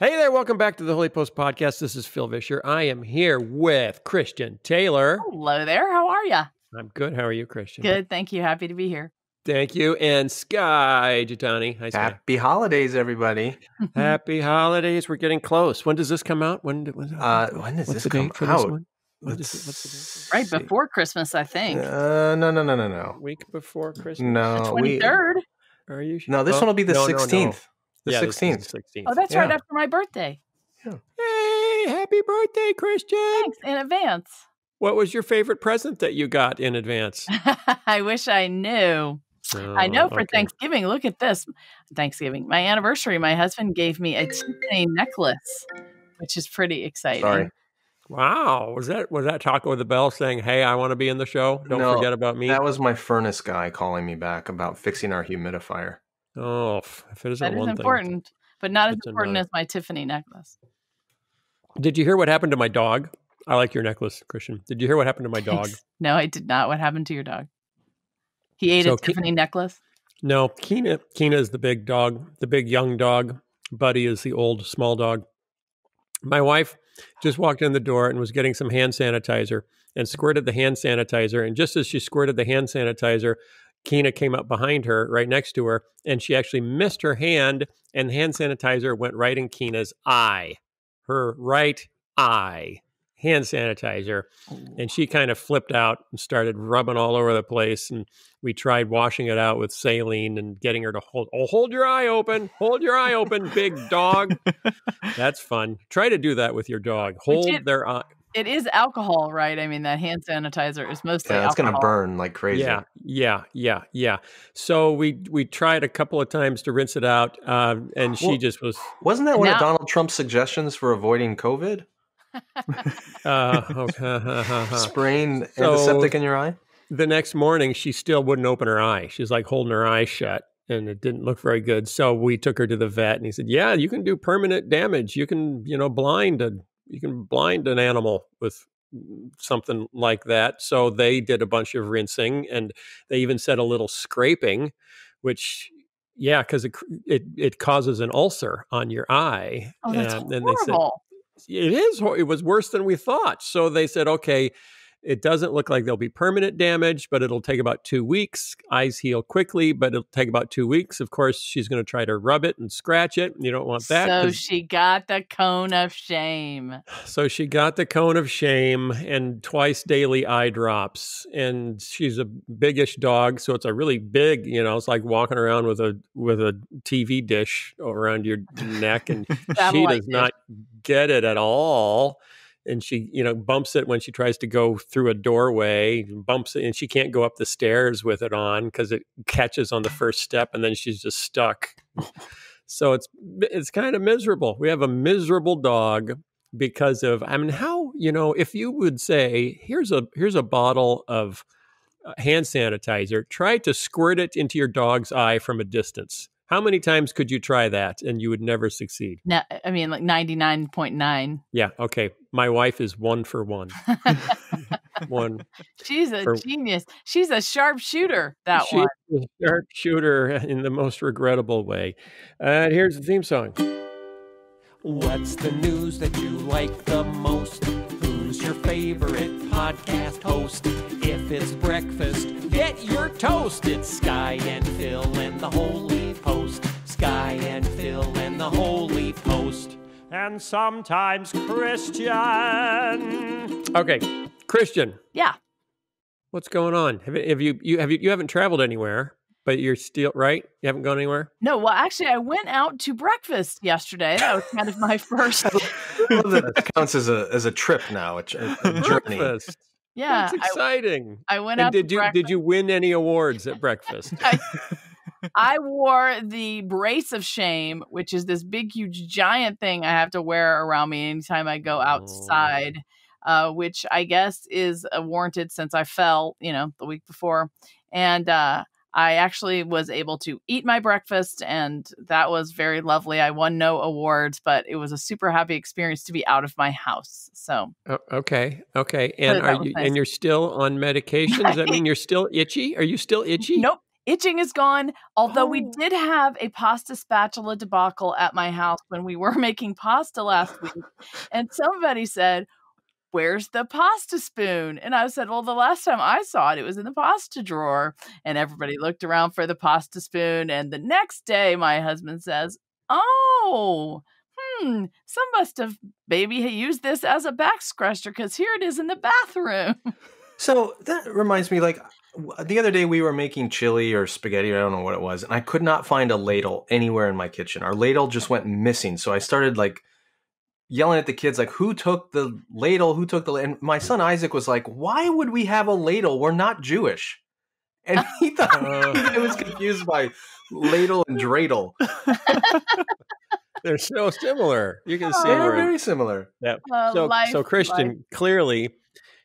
Hey there, welcome back to the Holy Post Podcast. This is Phil Vischer. I am here with Christian Taylor. Hello there. How are you? I'm good. How are you, Christian? Good. Thank you. Happy to be here. Thank you. And Sky Jitani. Hi, Sky. Happy holidays, everybody. Happy holidays. We're getting close. When does this come out? When does this come out? Right before Christmas, I think. No. Week before Christmas? No. The 23rd. Are you sure? No, this one will be the 16th. The 16th. Oh, that's right after my birthday. Yeah. Hey, happy birthday, Christian. Thanks in advance. What was your favorite present that you got in advance? I wish I knew. I know for Thanksgiving, look at this. Thanksgiving, my anniversary, my husband gave me a Tiffany necklace, which is pretty exciting. Sorry. Wow. Was that Taco the Bell saying, hey, I want to be in the show? Don't forget about me. That was my furnace guy calling me back about fixing our humidifier. Oh, if it isn't that is one important, thing, but not as important as my Tiffany necklace. Did you hear what happened to my dog? I like your necklace, Christian. Did you hear what happened to my dog? No, I did not. What happened to your dog? He ate a Tiffany necklace? No, Keena is the big dog, the big young dog. Buddy is the old small dog. My wife just walked in the door and was getting some hand sanitizer and squirted the hand sanitizer. And just as she squirted the hand sanitizer, Keena came up behind her, right next to her, and she actually missed her hand, and hand sanitizer went right in Keena's eye, her right eye, hand sanitizer. And she kind of flipped out and started rubbing all over the place. And we tried washing it out with saline and getting her to hold your eye open, big dog. That's fun. Try to do that with your dog. Hold their eye. It is alcohol, right? I mean, that hand sanitizer is mostly alcohol. It's going to burn like crazy. Yeah. So we tried a couple of times to rinse it out, and she just was... Wasn't that one of Donald Trump's suggestions for avoiding COVID? Spraying antiseptic in your eye? The next morning, she still wouldn't open her eye. She's like holding her eye shut, and it didn't look very good. So we took her to the vet, and he said, yeah, you can do permanent damage. You can, blind an animal with something like that. So they did a bunch of rinsing, and they even said a little scraping, which, because it causes an ulcer on your eye. Oh, that's horrible. They said, it was worse than we thought. So they said, okay, it doesn't look like there'll be permanent damage, but it'll take about 2 weeks. Eyes heal quickly, but it'll take about 2 weeks. Of course, she's going to try to rub it and scratch it. You don't want that. So she got the cone of shame. And twice daily eye drops. And she's a biggish dog, so it's a really big, it's like walking around with a TV dish around your neck, and she does not get it at all. And she, bumps it when she tries to go through a doorway, bumps it, and she can't go up the stairs with it on because it catches on the first step, and then she's just stuck. So it's kind of miserable. We have a miserable dog because of, how, if you would say, here's a bottle of hand sanitizer, try to squirt it into your dog's eye from a distance. How many times could you try that and you would never succeed? No, I mean, like 99.9. Yeah. Okay. My wife is 1 for 1. She's a genius. She's a sharpshooter. She's a sharpshooter in the most regrettable way. Here's the theme song. What's the news that you like the most? Who's your favorite podcast host? If it's breakfast, get your toast. It's Sky and Phil and the Holy Post. Sky and Phil and the Holy Post. And sometimes Christian. Okay, Christian. Yeah. What's going on? Have you haven't traveled anywhere, but you're still right? You haven't gone anywhere? No, well, actually, I went out to breakfast yesterday. That was kind of my first. That counts as a trip now, a journey. Breakfast. Yeah, that's exciting. I went out. Did you win any awards at breakfast? I wore the brace of shame, which is this big, huge, giant thing I have to wear around me anytime I go outside, which I guess is warranted since I fell, the week before. And I actually was able to eat my breakfast, and that was very lovely. I won no awards, but it was a super happy experience to be out of my house. So okay. And you're still on medication? Does that mean you're still itchy? Are you still itchy? Nope. Itching is gone. Although we did have a pasta spatula debacle at my house when we were making pasta last week. And somebody said, "Where's the pasta spoon?" And I said, "Well, the last time I saw it was in the pasta drawer." And everybody looked around for the pasta spoon. And the next day, my husband says, "Oh, some must have maybe used this as a back scratcher because here it is in the bathroom." So that reminds me, like the other day we were making chili or spaghetti, I don't know what it was, and I could not find a ladle anywhere in my kitchen. Our ladle just went missing. So I started like yelling at the kids, like, who took the ladle? Who took the ladle? And my son Isaac was like, why would we have a ladle? We're not Jewish. And he thought I was confused by ladle and dreidel. They're so similar. You can see they're very similar. Yeah. So Christian, clearly,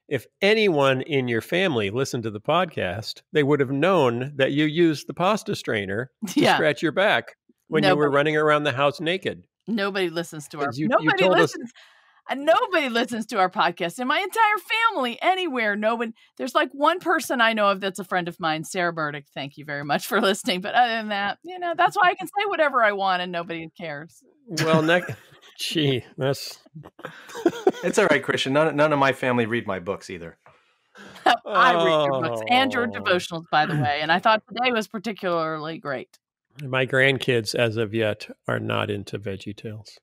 if anyone in your family listened to the podcast, they would have known that you used the pasta strainer to scratch your back when you were running around the house naked. Nobody listens to our nobody listens to our podcast in my entire family anywhere. There's like one person I know of that's a friend of mine, Sarah Burdick. Thank you very much for listening. But other than that, that's why I can say whatever I want and nobody cares. Well, that's it's all right, Christian. None of my family read my books either. I read your books and your devotionals, by the way. And I thought today was particularly great. My grandkids, as of yet, are not into VeggieTales.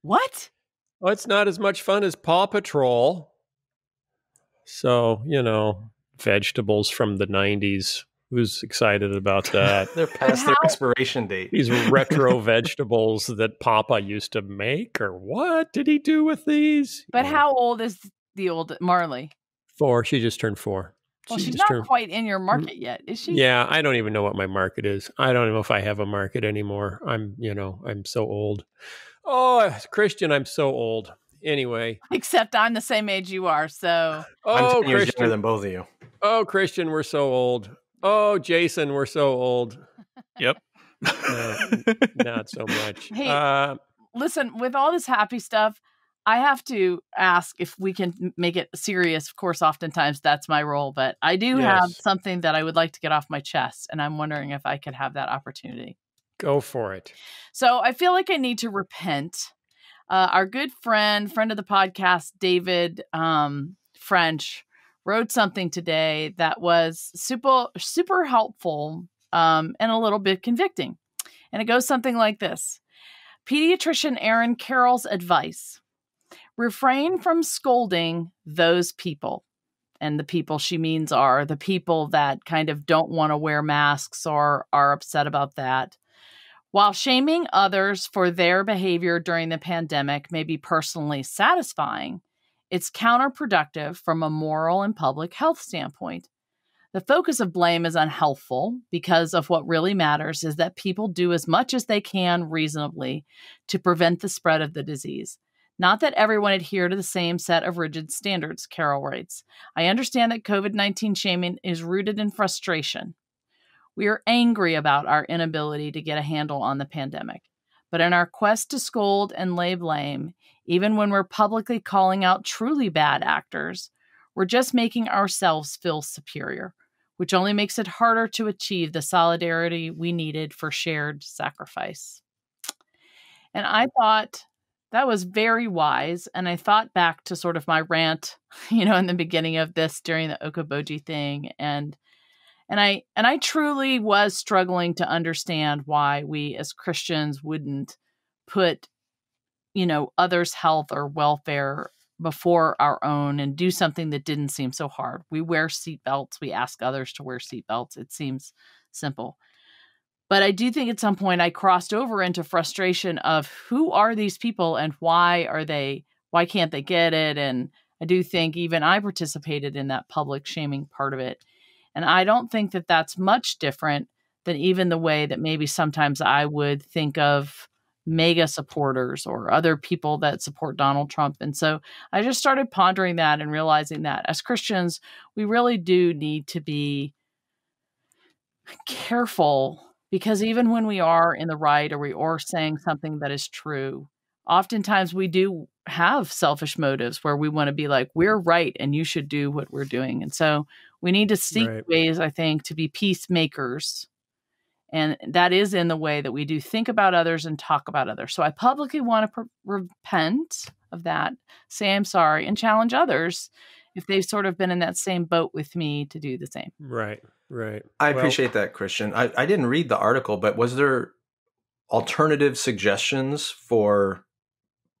What? Well, it's not as much fun as Paw Patrol. So, vegetables from the 90s. Who's excited about that? They're past their expiration date. These retro vegetables that Papa used to make, or what did he do with these? But how old is the old Marley? 4. She just turned 4. Well, she's not quite in your market yet, is she? Yeah, I don't even know what my market is. I don't know if I have a market anymore. I'm so old. Oh, Christian, I'm so old. Anyway. Except I'm the same age you are, so. I'm 10 years younger than both of you. Oh, Christian, we're so old. Oh, Jason, we're so old. Yep. Not so much. Hey, listen, with all this happy stuff, I have to ask if we can make it serious. Of course, oftentimes that's my role, but I do have something that I would like to get off my chest, and I'm wondering if I could have that opportunity. Go for it. So I feel like I need to repent. Our good friend of the podcast, David French, wrote something today that was super, super helpful and a little bit convicting. And it goes something like this. Pediatrician Erin Carroll's advice: refrain from scolding those people. And the people she means are the people that kind of don't want to wear masks or are upset about that. While shaming others for their behavior during the pandemic may be personally satisfying, it's counterproductive from a moral and public health standpoint. The focus of blame is unhelpful because of what really matters is that people do as much as they can reasonably to prevent the spread of the disease. Not that everyone adhere to the same set of rigid standards, Carroll writes. I understand that COVID-19 shaming is rooted in frustration. We are angry about our inability to get a handle on the pandemic. But in our quest to scold and lay blame, even when we're publicly calling out truly bad actors, we're just making ourselves feel superior, which only makes it harder to achieve the solidarity we needed for shared sacrifice. And I thought that was very wise. And I thought back to sort of my rant, in the beginning of this during the Okoboji thing. And I truly was struggling to understand why we as Christians wouldn't put, others' health or welfare before our own and do something that didn't seem so hard. We wear seatbelts. We ask others to wear seatbelts. It seems simple. But I do think at some point I crossed over into frustration of who are these people and why can't they get it? And I do think even I participated in that public shaming part of it. And I don't think that that's much different than even the way that maybe sometimes I would think of MAGA supporters or other people that support Donald Trump. And so I just started pondering that and realizing that as Christians, we really do need to be careful, because even when we are in the right or we are saying something that is true, oftentimes we do have selfish motives where we want to be like, we're right and you should do what we're doing. And so We need to seek Right. ways, I think, to be peacemakers. And that is in the way that we do think about others and talk about others. So I publicly want to repent of that, say I'm sorry, and challenge others if they've sort of been in that same boat with me to do the same. Right. Right. I appreciate that, Christian. I didn't read the article, but was there alternative suggestions for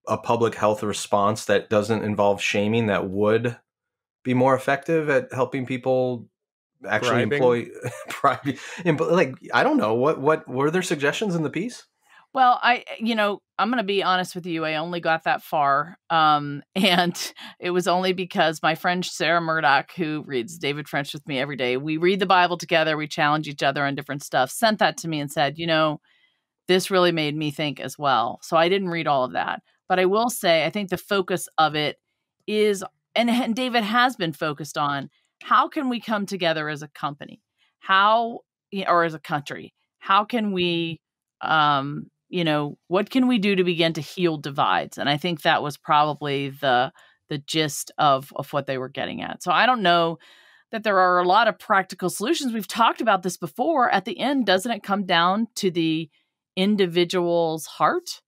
a public health response that doesn't involve shaming that would be more effective at helping people actually employ like, I don't know, what were there suggestions in the piece? Well, I'm going to be honest with you. I only got that far. And it was only because my friend Sarah Murdoch, who reads David French with me every day, we read the Bible together, we challenge each other on different stuff, sent that to me and said, this really made me think as well. So I didn't read all of that. But I will say, I think the focus of it is, and David has been focused on, how can we come together as a company? Or as a country? How can we, what can we do to begin to heal divides? And I think that was probably the gist of what they were getting at. So I don't know that there are a lot of practical solutions. We've talked about this before. At the end, doesn't it come down to the individual's heart?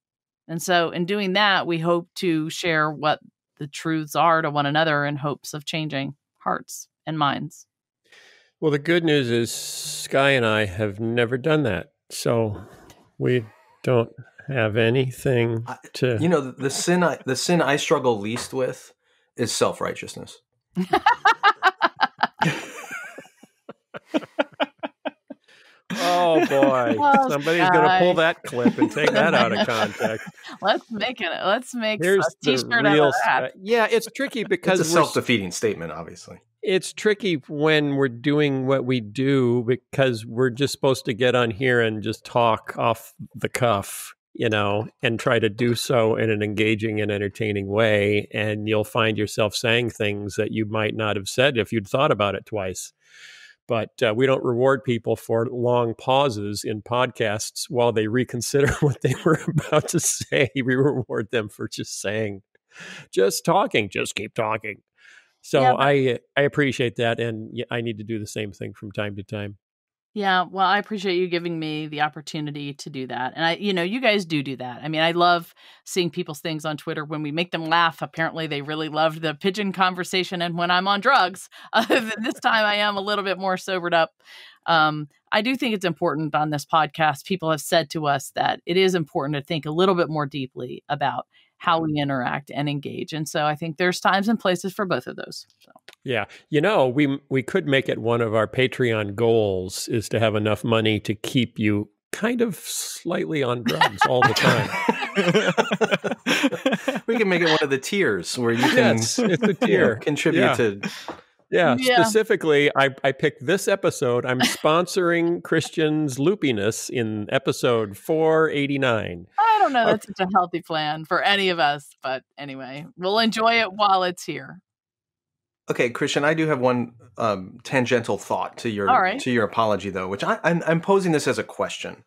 And so in doing that, we hope to share what the truths are to one another in hopes of changing hearts and minds. Well, the good news is Sky and I have never done that. So we don't have anything to... The sin I struggle least with is self-righteousness. Oh boy! Somebody's going to pull that clip and take that out of context. Let's make Here's a T-shirt out of that. Yeah, it's tricky because it's a self-defeating statement. Obviously, it's tricky when we're doing what we do because we're just supposed to get on here and just talk off the cuff, and try to do so in an engaging and entertaining way. And you'll find yourself saying things that you might not have said if you'd thought about it twice. But we don't reward people for long pauses in podcasts while they reconsider what they were about to say. We reward them for just talking, just keep talking. So yeah, I appreciate that. And I need to do the same thing from time to time. Yeah, well, I appreciate you giving me the opportunity to do that. And you guys do that. I mean, I love seeing people's things on Twitter when we make them laugh. Apparently, they really loved the pigeon conversation. And when I'm on drugs, this time I am a little bit more sobered up. I do think it's important on this podcast. People have said to us that it is important to think a little bit more deeply about how we interact and engage. And so I think there's times and places for both of those. So. Yeah. We could make it one of our Patreon goals is to have enough money to keep you kind of slightly on drugs all the time. We can make it one of the tiers where you can it's a tier. Contribute to... Yeah, specifically, I picked this episode. I'm sponsoring Christian's loopiness in episode 489. I don't know. That's such a healthy plan for any of us. But anyway, we'll enjoy it while it's here. Okay, Christian, I do have one tangential thought to your apology, though, which I'm posing this as a question.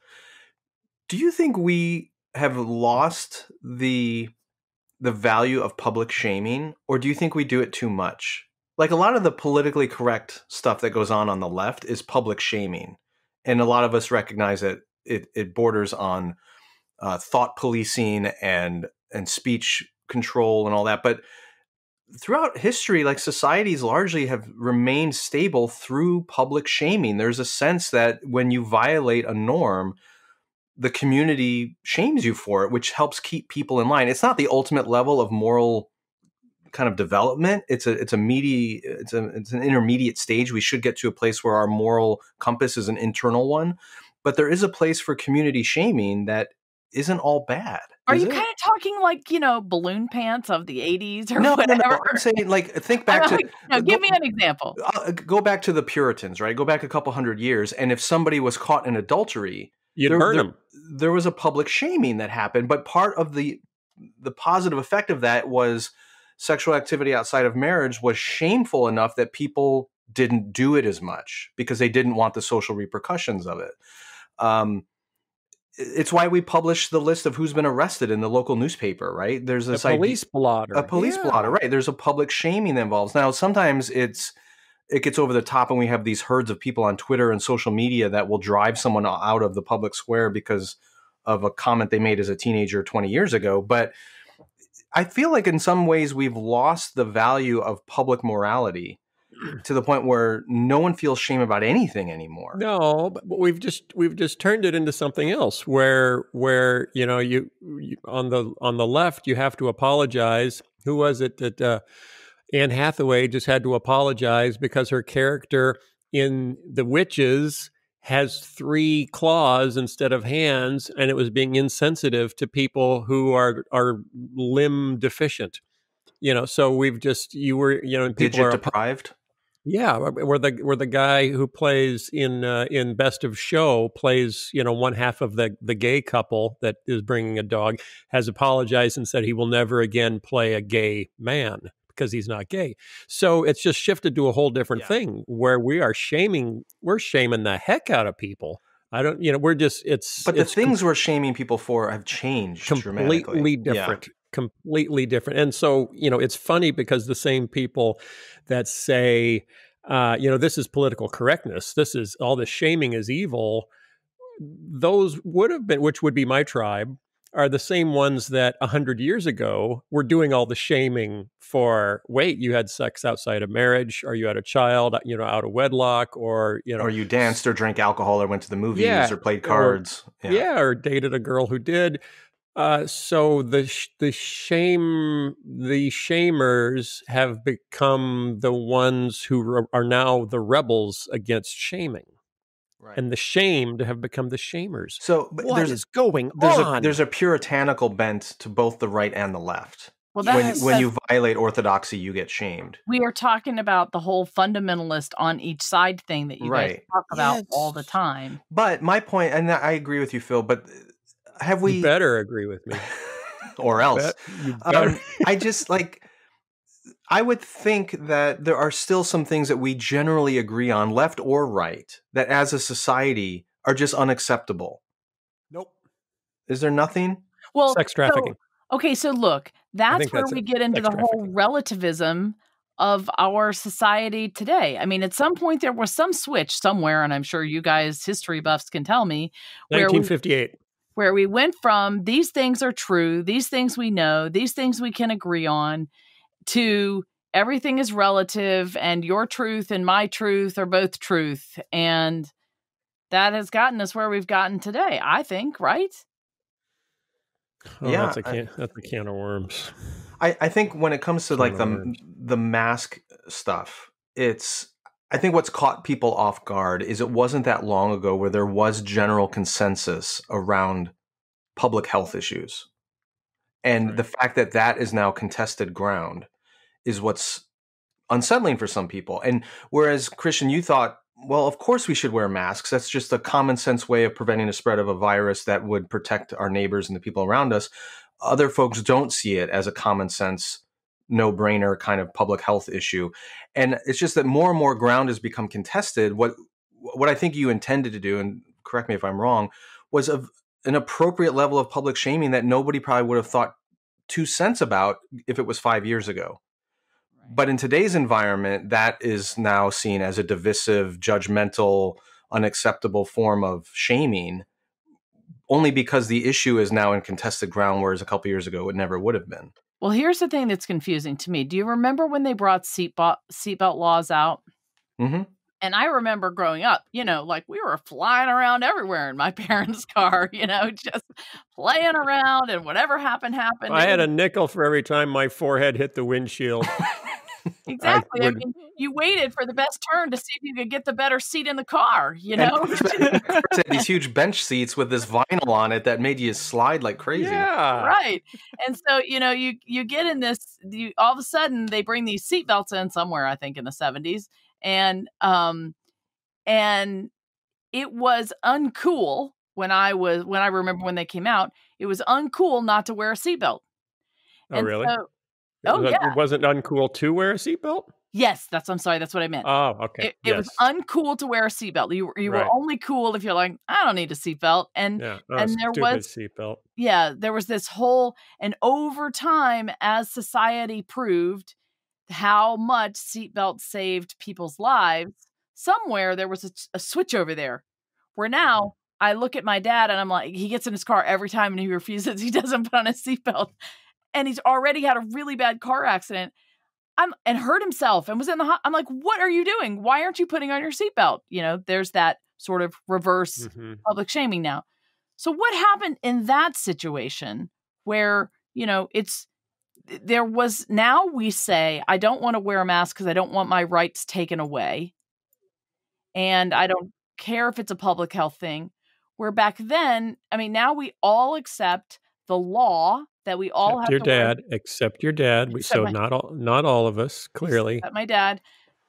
Do you think we have lost the value of public shaming, or do you think we do it too much? Like a lot of the politically correct stuff that goes on the left is public shaming. And a lot of us recognize that it borders on thought policing and speech control and all that. But throughout history, like societies largely have remained stable through public shaming. There's a sense that when you violate a norm, the community shames you for it, which helps keep people in line. It's not the ultimate level of moral kind of development. It's an intermediate stage. We should get to a place where our moral compass is an internal one, but there is a place for community shaming that isn't all bad. Are you kind of talking like, balloon pants of the 80s or whatever? No. I'm saying think back to... give me an example. Go back to the Puritans, right? Go back a couple hundred years. And if somebody was caught in adultery, you'd burn them. There was a public shaming that happened. But part of the positive effect of that was sexual activity outside of marriage was shameful enough that people didn't do it as much because they didn't want the social repercussions of it. It's why we publish the list of who's been arrested in the local newspaper, right? There's this police blotter. A police blotter, right? There's a public shaming that involves. Now, sometimes it's it gets over the top and we have these herds of people on Twitter and social media that will drive someone out of the public square because of a comment they made as a teenager 20 years ago. But I feel like in some ways we've lost the value of public morality to the point where no one feels shame about anything anymore. No, but we've just turned it into something else where you on the left you have to apologize. Who was it that Anne Hathaway just had to apologize because her character in The Witches has 3 claws instead of hands, and it was being insensitive to people who are limb deficient. So we've just people Digit are deprived. Yeah, where the guy who plays in Best of Show plays one half of the gay couple that is bringing a dog, has apologized and said he will never again play a gay man because he's not gay. So it's just shifted to a whole different thing where we're shaming the heck out of people. I don't, we're just But the things we're shaming people for have changed completely different. Yeah. Completely different. And so, it's funny because the same people that say, this is political correctness, this is all this shaming is evil, those would have been, which would be my tribe, are the same ones that 100 years ago were doing all the shaming for, wait, you had sex outside of marriage, or you had a child, out of wedlock, or, or you danced or drank alcohol or went to the movies or played cards. Or dated a girl who did. So the shamers have become the ones who are now the rebels against shaming. Right. And the shamed have become the shamers. So what is going on? There's a puritanical bent to both the right and the left. Well, when you violate orthodoxy, you get shamed. We are talking about the whole fundamentalist on each side thing that you guys talk about all the time. But my point, and I agree with you, Phil, but have we... You better agree with me. Or else. I just I would think that there are still some things that we generally agree on, left or right, that as a society are just unacceptable. Nope. Is there nothing? Well, sex trafficking. So look, that's where we get into the whole relativism of our society today. I mean, at some point there was some switch somewhere, and I'm sure you guys, history buffs, can tell me. 1958. Where we went from these things are true, these things we know, these things we can agree on, to everything is relative and your truth and my truth are both truth. And that has gotten us where we've gotten today, I think, right? Oh, yeah, that's a can of worms. I think when it comes to the mask stuff, I think what's caught people off guard is it wasn't that long ago where there was general consensus around public health issues. And the fact that that is now contested ground is what's unsettling for some people. And whereas, Christian, you thought, well, of course we should wear masks. That's just a common sense way of preventing the spread of a virus that would protect our neighbors and the people around us. Other folks don't see it as a common sense, no-brainer kind of public health issue. And it's just that more and more ground has become contested. What I think you intended to do, and correct me if I'm wrong, was an appropriate level of public shaming that nobody probably would have thought 2 cents about if it was 5 years ago. Right. But in today's environment, that is now seen as a divisive, judgmental, unacceptable form of shaming, only because the issue is now in contested ground, whereas a couple years ago it never would have been. Well, here's the thing that's confusing to me. Do you remember when they brought seatbelt laws out? Mm-hmm. And I remember growing up, we were flying around everywhere in my parents' car, just playing around, and whatever happened. I had a nickel for every time my forehead hit the windshield. Exactly. I mean, you waited for the best turn to see if you could get the better seat in the car, And these huge bench seats with this vinyl on it that made you slide like crazy. Yeah. Right. And so, you get in this, all of a sudden they bring these seatbelts in somewhere, I think in the 70s. And it was uncool when I remember when they came out, it was uncool not to wear a seatbelt. Oh, really? Yeah. It wasn't uncool to wear a seatbelt? Yes, I'm sorry. That's what I meant. Oh, okay. It was uncool to wear a seatbelt. You were only cool if you're like, I don't need a seatbelt. And there was seatbelt. Yeah, there was this whole, and over time, as society proved, how much seatbelts saved people's lives, somewhere there was a switch over there where now I look at my dad and I'm like, he gets in his car every time and he refuses. He doesn't put on his seatbelt. And he's already had a really bad car accident and hurt himself and was in the I'm like, what are you doing? Why aren't you putting on your seatbelt? You know, there's that sort of reverse public shaming now. So what happened in that situation where, you know, there was, now we say, I don't want to wear a mask because I don't want my rights taken away. And I don't care if it's a public health thing. Where back then, I mean, now we all accept the law that we all have except to wear. Except your dad. Not all of us, clearly. Except my dad.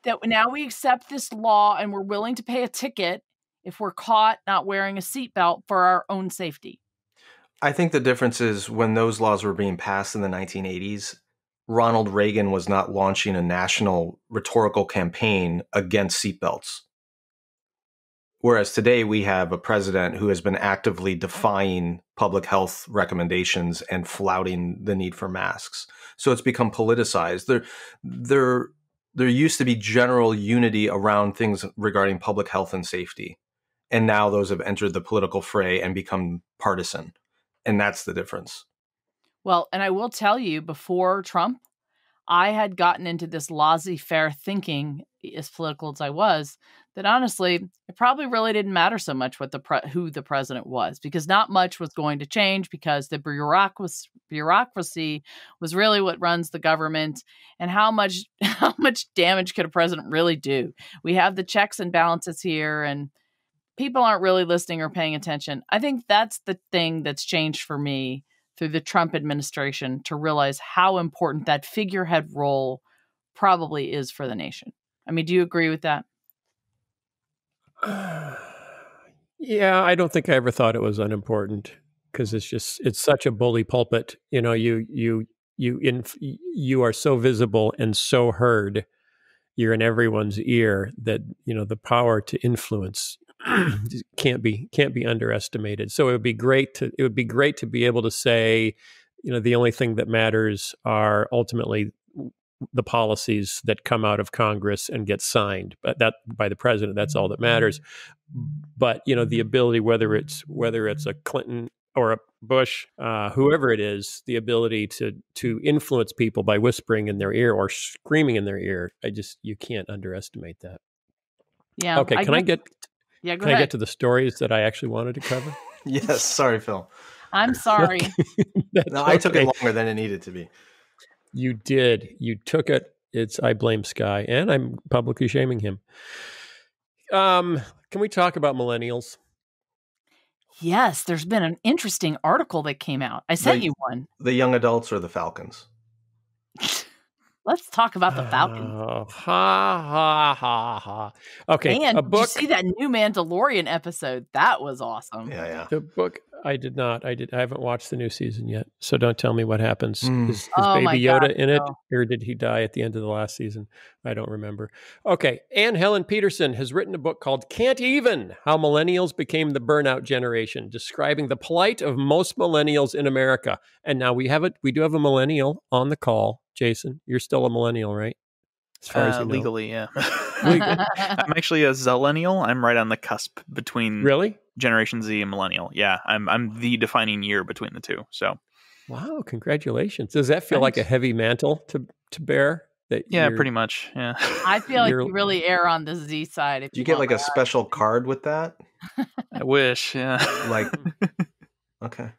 That now we accept this law and we're willing to pay a ticket if we're caught not wearing a seatbelt for our own safety. I think the difference is when those laws were being passed in the 1980s, Ronald Reagan was not launching a national rhetorical campaign against seatbelts. Whereas today we have a president who has been actively defying public health recommendations and flouting the need for masks. So it's become politicized. There used to be general unity around things regarding public health and safety. And now those have entered the political fray and become partisan. And that's the difference. Well, and I will tell you, before Trump, I had gotten into this laissez-faire thinking, as political as I was, that honestly, it probably really didn't matter so much what who the president was, because not much was going to change, because the bureaucracy was really what runs the government, and how much damage could a president really do? We have the checks and balances here, and people aren't really listening or paying attention. I think that's the thing that's changed for me through the Trump administration, to realize how important that figurehead role probably is for the nation. I mean, do you agree with that? Yeah, I don't think I ever thought it was unimportant, because it's such a bully pulpit. You know, you are so visible and so heard. You're in everyone's ear that, you know, the power to influence can't be underestimated. So it would be great to be able to say, you know, the only thing that matters are ultimately the policies that come out of Congress and get signed, but that by the president, that's all that matters. But, you know, the ability, whether it's a Clinton or a Bush, whoever it is, the ability to influence people by whispering in their ear or screaming in their ear, you can't underestimate that. Yeah. Okay. Can I get to the stories that I actually wanted to cover? Yes. Sorry, Phil. I'm sorry. No, I took it longer than it needed to be. You did. You took it. I blame Sky, and I'm publicly shaming him. Can we talk about millennials? Yes, there's been an interesting article that came out. I sent you one. The young adults or the Falcons? Let's talk about the Falcons. Ha, ha, ha, ha. Okay. And a book. did you see that new Mandalorian episode? That was awesome. Yeah. The book, I did not. I haven't watched the new season yet, so don't tell me what happens. Is Baby Yoda in it, or did he die at the end of the last season? I don't remember. Okay. Anne Helen Peterson has written a book called Can't Even: How Millennials Became the Burnout Generation, describing the plight of most millennials in America. And now we do have a millennial on the call. Jason, you're still a millennial, right? As far as you know. Legally, yeah. I'm actually a zillennial. I'm right on the cusp between Generation Z and millennial. Yeah, I'm the defining year between the two. So, wow, congratulations! Does that feel like a heavy mantle to bear? Yeah, pretty much. Yeah, I feel like you really err on the Z side. Do you get like a special card with that? I wish. Yeah. Like, okay.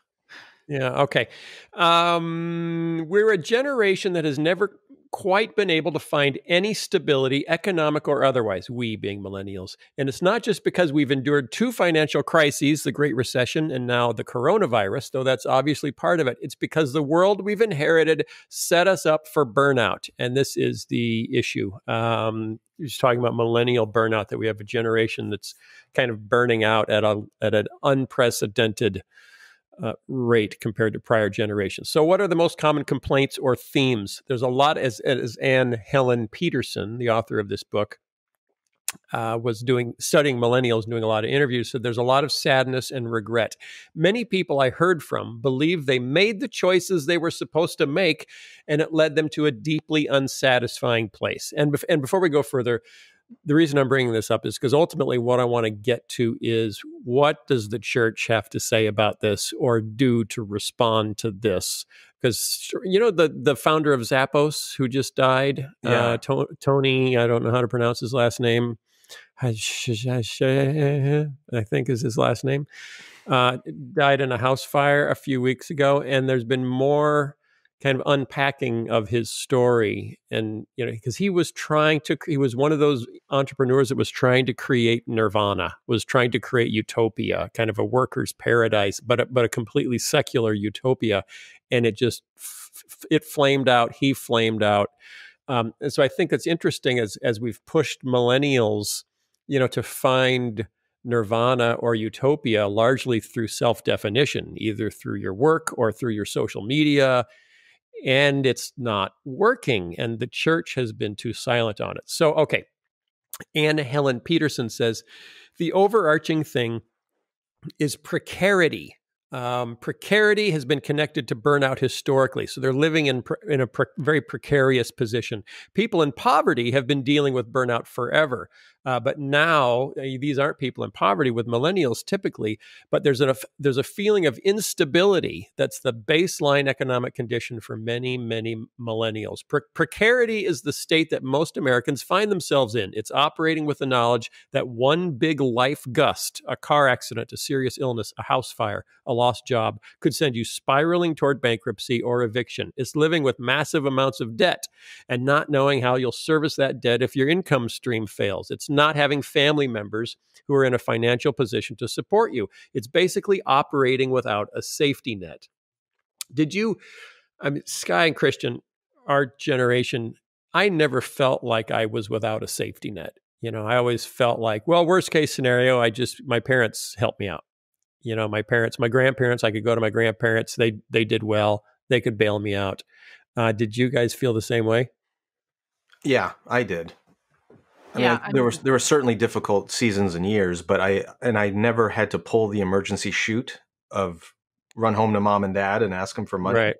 Yeah. Okay. We're a generation that has never quite been able to find any stability, economic or otherwise, we being millennials. And it's not just because we've endured two financial crises, the Great Recession and now the coronavirus, though that's obviously part of it. It's because the world we've inherited set us up for burnout. And this is the issue. You're just talking about millennial burnout, that we have a generation that's kind of burning out at an unprecedented rate compared to prior generations. So what are the most common complaints or themes? There's a lot, as Anne Helen Peterson, the author of this book, was studying millennials, doing a lot of interviews. So there's a lot of sadness and regret. Many people I heard from believe they made the choices they were supposed to make, and it led them to a deeply unsatisfying place. And before we go further, the reason I'm bringing this up is because ultimately what I want to get to is, what does the church have to say about this or do to respond to this? Because, the founder of Zappos, who just died, Tony, I don't know how to pronounce his last name, I think is his last name, died in a house fire a few weeks ago. And there's been more kind of unpacking of his story. And, because he was one of those entrepreneurs that was trying to create nirvana, was trying to create utopia, kind of a worker's paradise, but a completely secular utopia. And it just, it flamed out. He flamed out. And so I think it's interesting as we've pushed millennials, to find nirvana or utopia largely through self-definition, either through your work or through your social media, and it's not working, and the church has been too silent on it. So, okay, Anna Helen Peterson says, the overarching thing is precarity. Precarity has been connected to burnout historically. So they're living in a very precarious position. People in poverty have been dealing with burnout forever. But now these aren't people in poverty with millennials typically, but there's a feeling of instability that's the baseline economic condition for many, many millennials. Precarity is the state that most Americans find themselves in. It's operating with the knowledge that one big life gust, a car accident, a serious illness, a house fire, a lost job, could send you spiraling toward bankruptcy or eviction. It's living with massive amounts of debt and not knowing how you'll service that debt if your income stream fails. It's not having family members who are in a financial position to support you. It's basically operating without a safety net. Sky and Christian, our generation, I never felt like I was without a safety net. I always felt like, well, worst case scenario, my parents helped me out. My grandparents, I could go to my grandparents. They did well. They could bail me out. Did you guys feel the same way? Yeah, I did. There were certainly difficult seasons and years, but I never had to pull the emergency chute of run home to mom and dad and ask them for money. Right.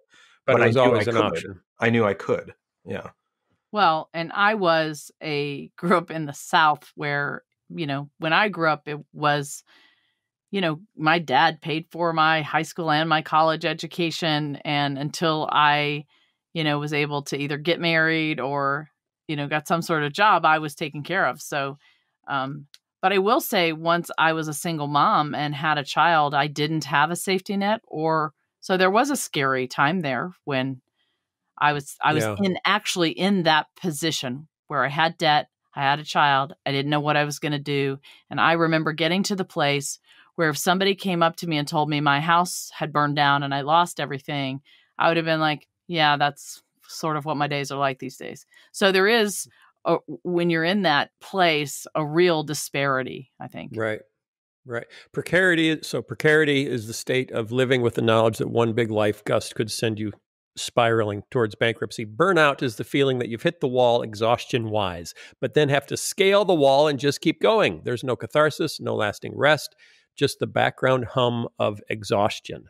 But it was always an option. I knew I could. Yeah. Well, and I grew up in the South where, when I grew up, it was, my dad paid for my high school and my college education. And until I, was able to either get married or, got some sort of job, I was taken care of. So, but I will say, once I was a single mom and had a child, I didn't have a safety net, so there was a scary time there when I was in that position where I had debt, I had a child, I didn't know what I was going to do. And I remember getting to the place where if somebody came up to me and told me my house had burned down and I lost everything, I would have been like, yeah, that's sort of what my days are like these days. So there is, when you're in that place, a real disparity, I think. Right. Precarity is the state of living with the knowledge that one big life gust could send you spiraling towards bankruptcy. Burnout is the feeling that you've hit the wall exhaustion-wise, but then have to scale the wall and just keep going. There's no catharsis, no lasting rest, just the background hum of exhaustion.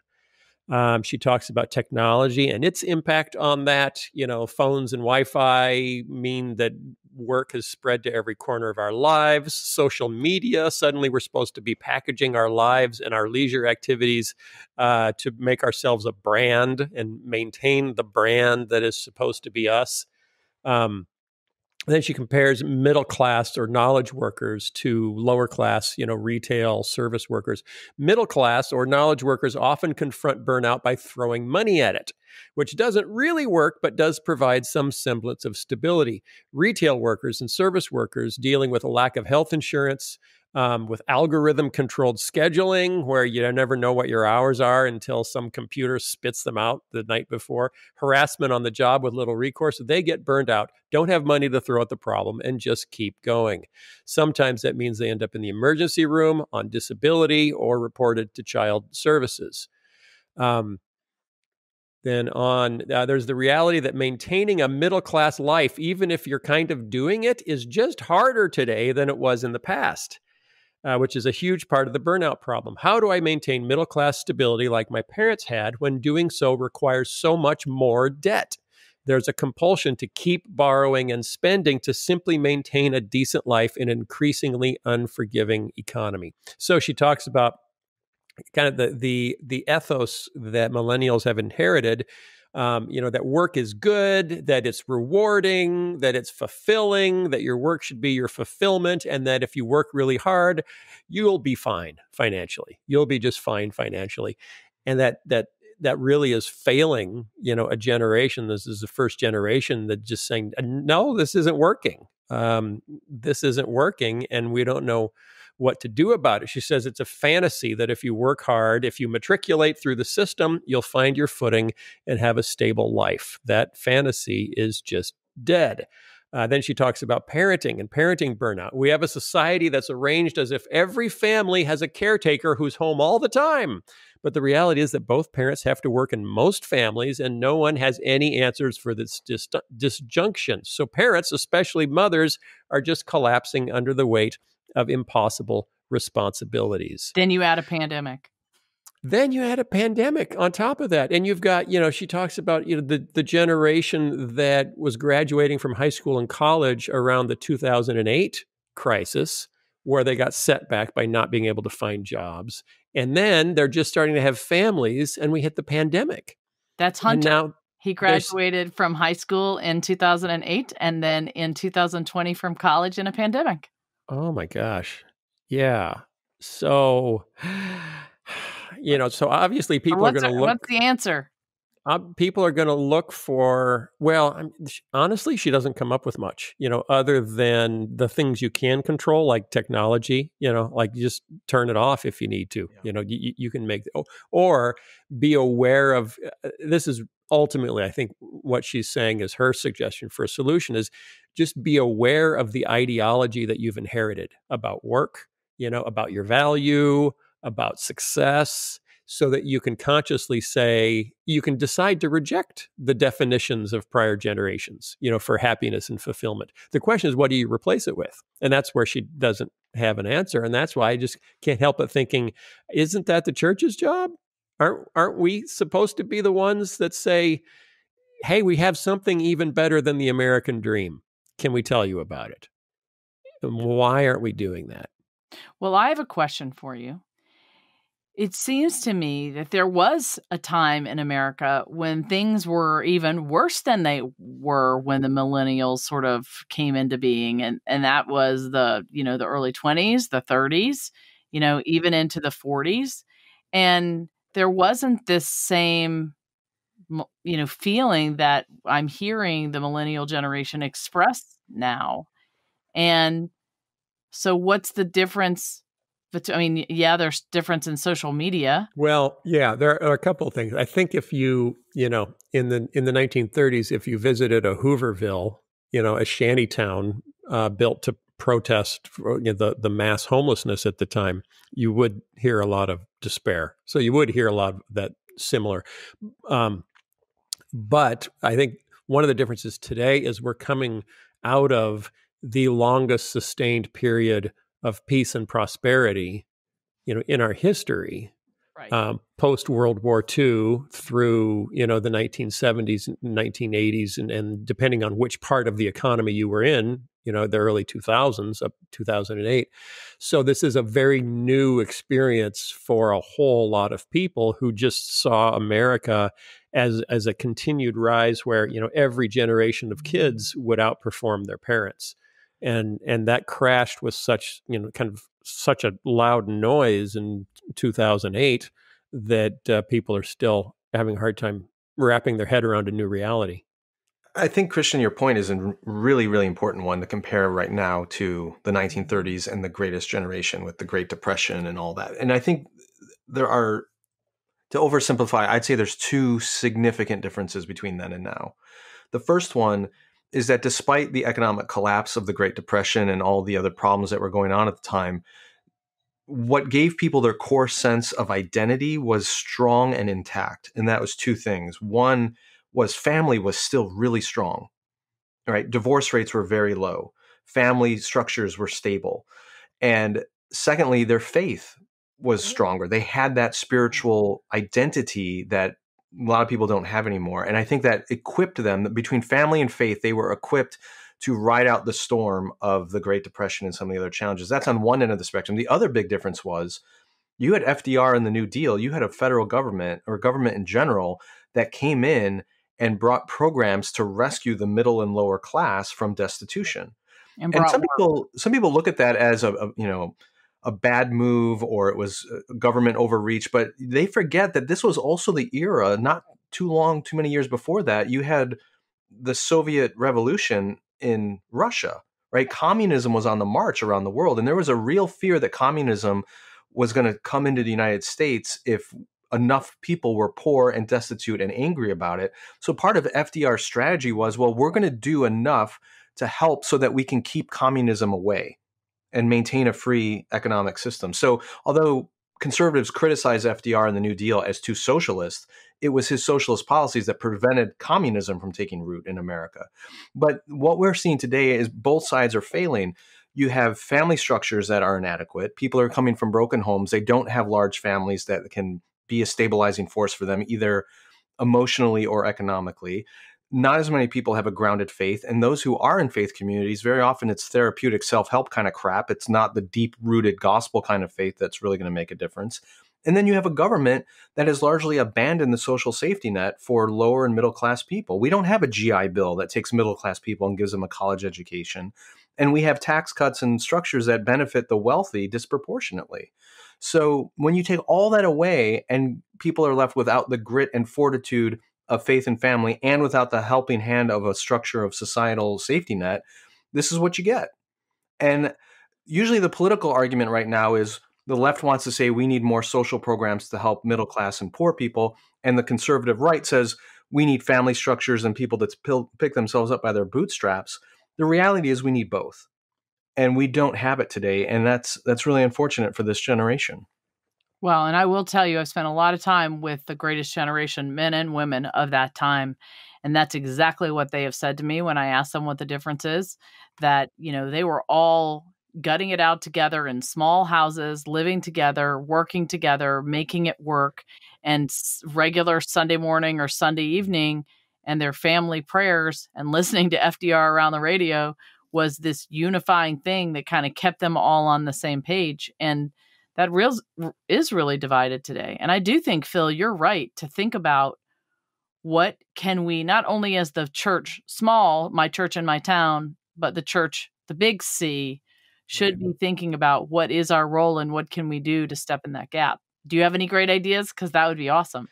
She talks about technology and its impact on that. Phones and Wi-Fi mean that work has spread to every corner of our lives. Social media, suddenly we're supposed to be packaging our lives and our leisure activities to make ourselves a brand and maintain the brand that is supposed to be us. Then she compares middle class or knowledge workers to lower class, retail service workers. Middle class or knowledge workers often confront burnout by throwing money at it, which doesn't really work, but does provide some semblance of stability. Retail workers and service workers dealing with a lack of health insurance, with algorithm-controlled scheduling, where you never know what your hours are until some computer spits them out the night before. Harassment on the job with little recourse. They get burned out, don't have money to throw at the problem, and just keep going. Sometimes that means they end up in the emergency room, on disability, or reported to child services. Then there's the reality that maintaining a middle-class life, even if you're kind of doing it, is just harder today than it was in the past, which is a huge part of the burnout problem. How do I maintain middle-class stability like my parents had when doing so requires so much more debt? There's a compulsion to keep borrowing and spending to simply maintain a decent life in an increasingly unforgiving economy. So she talks about kind of the ethos that millennials have inherited, that work is good, that it's rewarding, that it's fulfilling, that your work should be your fulfillment, and that if you work really hard, you'll be fine financially. You'll be just fine financially. And that really is failing, a generation. This is the first generation that just saying, no, this isn't working. This isn't working, and we don't know what to do about it. She says it's a fantasy that if you work hard, if you matriculate through the system, you'll find your footing and have a stable life. That fantasy is just dead. Then she talks about parenting and parenting burnout. We have a society that's arranged as if every family has a caretaker who's home all the time. But the reality is that both parents have to work in most families, and no one has any answers for this disjunction. So parents, especially mothers, are just collapsing under the weight of impossible responsibilities. Then you add a pandemic. Then you had a pandemic on top of that. And you've got, she talks about, the generation that was graduating from high school and college around the 2008 crisis, where they got set back by not being able to find jobs. And then they're just starting to have families, and we hit the pandemic. That's Hunter. Now, he graduated from high school in 2008, and then in 2020 from college in a pandemic. Oh my gosh. Yeah. So, so obviously people are going to look. What's the answer? People are going to look for, honestly, she doesn't come up with much, other than the things you can control, like technology, like just turn it off if you need to, you can make, or be aware of, this is ultimately, I think what she's saying is her suggestion for a solution is just be aware of the ideology that you've inherited about work, about your value, about success, so that you can consciously say, you can decide to reject the definitions of prior generations, for happiness and fulfillment. The question is, what do you replace it with? And that's where she doesn't have an answer. And that's why I just can't help but thinking, isn't that the church's job? Aren't we supposed to be the ones that say, hey, we have something even better than the American dream. Can we tell you about it? And why aren't we doing that? Well, I have a question for you. It seems to me that there was a time in America when things were even worse than they were when the millennials sort of came into being. And that was the early 20s, the 30s, even into the 40s. And there wasn't this same, feeling that I'm hearing the millennial generation express now. And so what's the difference? But there's difference in social media. Well, yeah, there are a couple of things. I think if you, in the 1930s, if you visited a Hooverville, a shanty town built to protest the mass homelessness at the time, you would hear a lot of despair. So you would hear a lot of that similar. But I think one of the differences today is we're coming out of the longest sustained period of peace and prosperity, in our history, right. Post World War II through, the 1970s and 1980s, and depending on which part of the economy you were in, the early 2000s up 2008. So this is a very new experience for a whole lot of people who just saw America as a continued rise where, every generation of kids would outperform their parents. And that crashed with such a loud noise in 2008 that people are still having a hard time wrapping their head around a new reality. I think, Christian, your point is a really, really important one to compare right now to the 1930s and the greatest generation with the Great Depression and all that. And I think there are, to oversimplify, I'd say there's two significant differences between then and now. The first one is that despite the economic collapse of the Great Depression and all the other problems that were going on at the time, what gave people their core sense of identity was strong and intact. And that was two things. One was family was still really strong, right? Divorce rates were very low. Family structures were stable. And secondly, their faith was stronger. They had that spiritual identity that a lot of people don't have anymore. And I think that equipped them, between family and faith, they were equipped to ride out the storm of the Great Depression and some of the other challenges. That's on one end of the spectrum. The other big difference was you had FDR in the New Deal. You had a federal government, or government in general, that came in and brought programs to rescue the middle and lower class from destitution. And some people look at that as a bad move, or it was government overreach, but they forget that this was also the era, not too many years before that, you had the Soviet Revolution in Russia, right? Communism was on the march around the world, and there was a real fear that communism was going to come into the United States if enough people were poor and destitute and angry about it. So part of FDR's strategy was, well, we're going to do enough to help so that we can keep communism away and maintain a free economic system. So although conservatives criticize FDR and the New Deal as too socialist, it was his socialist policies that prevented communism from taking root in America. But what we're seeing today is both sides are failing. You have family structures that are inadequate. People are coming from broken homes. They don't have large families that can be a stabilizing force for them, either emotionally or economically. Not as many people have a grounded faith. And those who are in faith communities, very often it's therapeutic self-help kind of crap. It's not the deep-rooted gospel kind of faith that's really going to make a difference. And then you have a government that has largely abandoned the social safety net for lower and middle-class people. We don't have a GI Bill that takes middle-class people and gives them a college education. And we have tax cuts and structures that benefit the wealthy disproportionately. So when you take all that away and people are left without the grit and fortitude of faith and family, and without the helping hand of a structure of societal safety net, this is what you get. And usually the political argument right now is the left wants to say we need more social programs to help middle class and poor people. And the conservative right says we need family structures and people that pick themselves up by their bootstraps. The reality is we need both. And we don't have it today. And that's really unfortunate for this generation. Well, and I will tell you, I've spent a lot of time with the greatest generation, men and women of that time. And that's exactly what they have said to me when I asked them what the difference is, that, they were all gutting it out together in small houses, living together, working together, making it work, and regular Sunday morning or Sunday evening and their family prayers and listening to FDR around the radio was this unifying thing that kind of kept them all on the same page. And that is really divided today. And I do think, Phil, you're right to think about what can we, not only as the church, small, my church in my town, but the church, the big C, should be thinking about what is our role and what can we do to step in that gap. Do you have any great ideas? Because that would be awesome.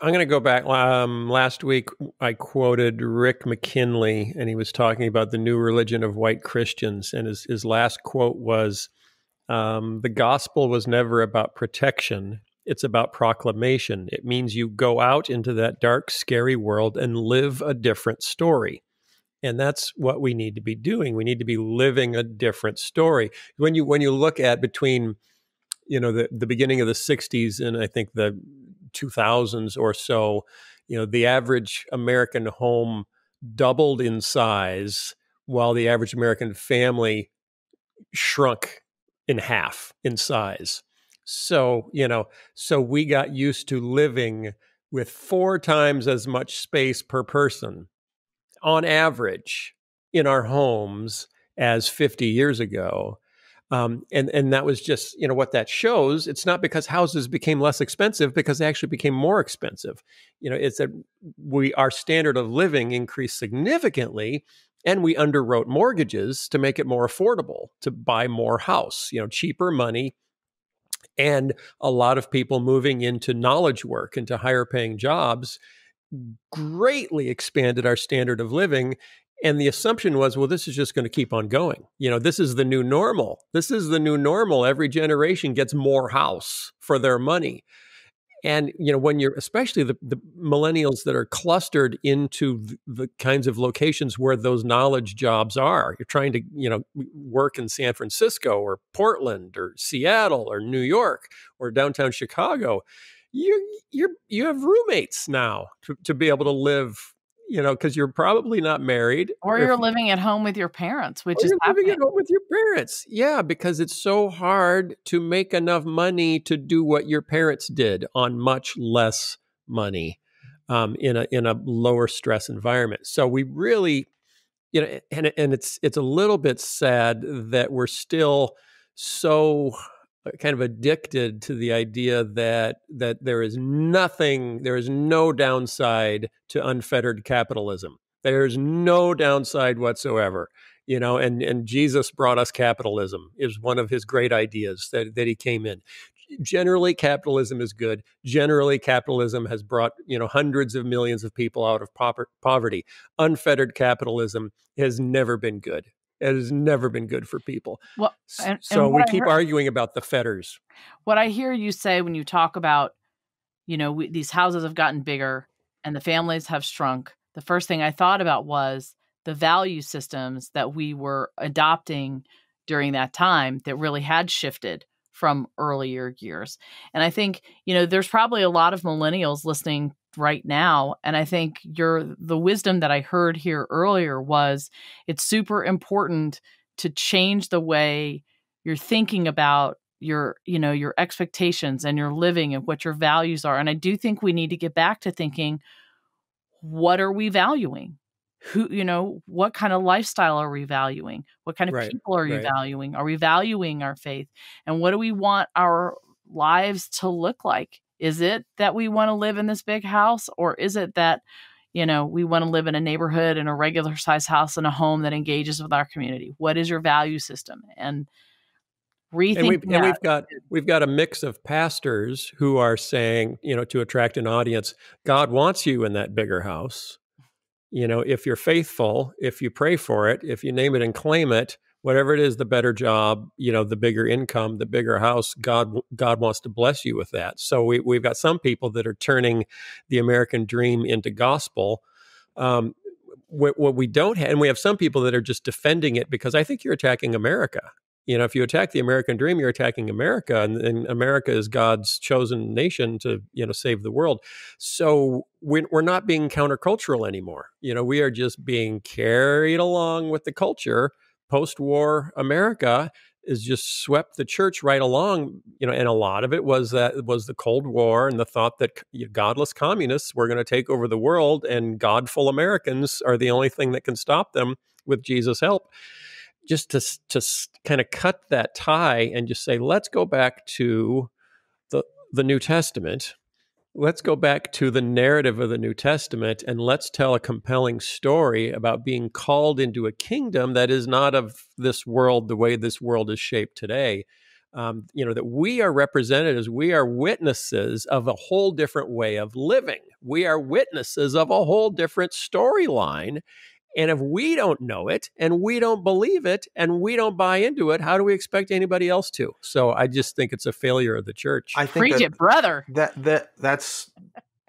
I'm going to go back. Last week, I quoted Rick McKinley, and he was talking about the new religion of white Christians. And his last quote was, the gospel was never about protection. It's about proclamation. It means you go out into that dark, scary world and live a different story. And that's what we need to be doing. We need to be living a different story. When you look at between, the beginning of the 60s and I think the 2000s or so, the average American home doubled in size while the average American family shrunk in half in size. So, so we got used to living with 4 times as much space per person on average in our homes as 50 years ago. And that was just, what that shows. It's not because houses became less expensive, because they actually became more expensive. It's that our standard of living increased significantly, and we underwrote mortgages to make it more affordable to buy more house, cheaper money, and a lot of people moving into knowledge work, into higher paying jobs, greatly expanded our standard of living. And the assumption was, well, this is just going to keep on going. This is the new normal. This is the new normal. Every generation gets more house for their money. And, when you're, especially the millennials that are clustered into the kinds of locations where those knowledge jobs are, you're trying to, work in San Francisco or Portland or Seattle or New York or downtown Chicago, you have roommates now to be able to live, because you're probably not married. Or you're living at home with your parents, which is living at home with your parents. Yeah, because it's so hard to make enough money to do what your parents did on much less money in a lower stress environment. So we really, and it's a little bit sad that we're still so kind of addicted to the idea that there is no downside to unfettered capitalism. There's no downside whatsoever, and Jesus brought us capitalism is one of his great ideas that he came in. Generally, capitalism is good. Generally, capitalism has brought, hundreds of millions of people out of poverty. Unfettered capitalism has never been good. It has never been good for people. Well, so we keep arguing about the fetters. What I hear you say when you talk about, these houses have gotten bigger and the families have shrunk, the first thing I thought about was the value systems that we were adopting during that time that really had shifted from earlier years. And I think, there's probably a lot of millennials listening right now. And I think the wisdom that I heard here earlier was it's super important to change the way you're thinking about your expectations and your living and what your values are. And I do think we need to get back to thinking, what are we valuing? What kind of lifestyle are we valuing? What kind of people are you valuing? Are we valuing our faith? And what do we want our lives to look like? Is it that we want to live in this big house, or is it that, we want to live in a neighborhood in a regular size house in a home that engages with our community? What is your value system? And rethink. And we've got a mix of pastors who are saying, to attract an audience, God wants you in that bigger house. If you're faithful, if you pray for it, if you name it and claim it, whatever it is, the better job, the bigger income, the bigger house, God wants to bless you with that. So we've got some people that are turning the American dream into gospel. What we don't have, and we have some people that are just defending it because I think you're attacking America. If you attack the American dream, you're attacking America, and America is God's chosen nation to, save the world. So we're not being countercultural anymore. We are just being carried along with the culture. Post-war America is just swept the church right along, and a lot of it was the Cold War and the thought that godless communists were going to take over the world, and godful Americans are the only thing that can stop them with Jesus' help. Just to kind of cut that tie and just say, let's go back to the New Testament. Let's go back to the narrative of the New Testament, and let's tell a compelling story about being called into a kingdom that is not of this world the way this world is shaped today. That we are representatives, we are witnesses of a whole different way of living. We are witnesses of a whole different storyline. And if we don't know it and we don't believe it and we don't buy into it, how do we expect anybody else to? So I just think it's a failure of the church. I think preach it, brother. That's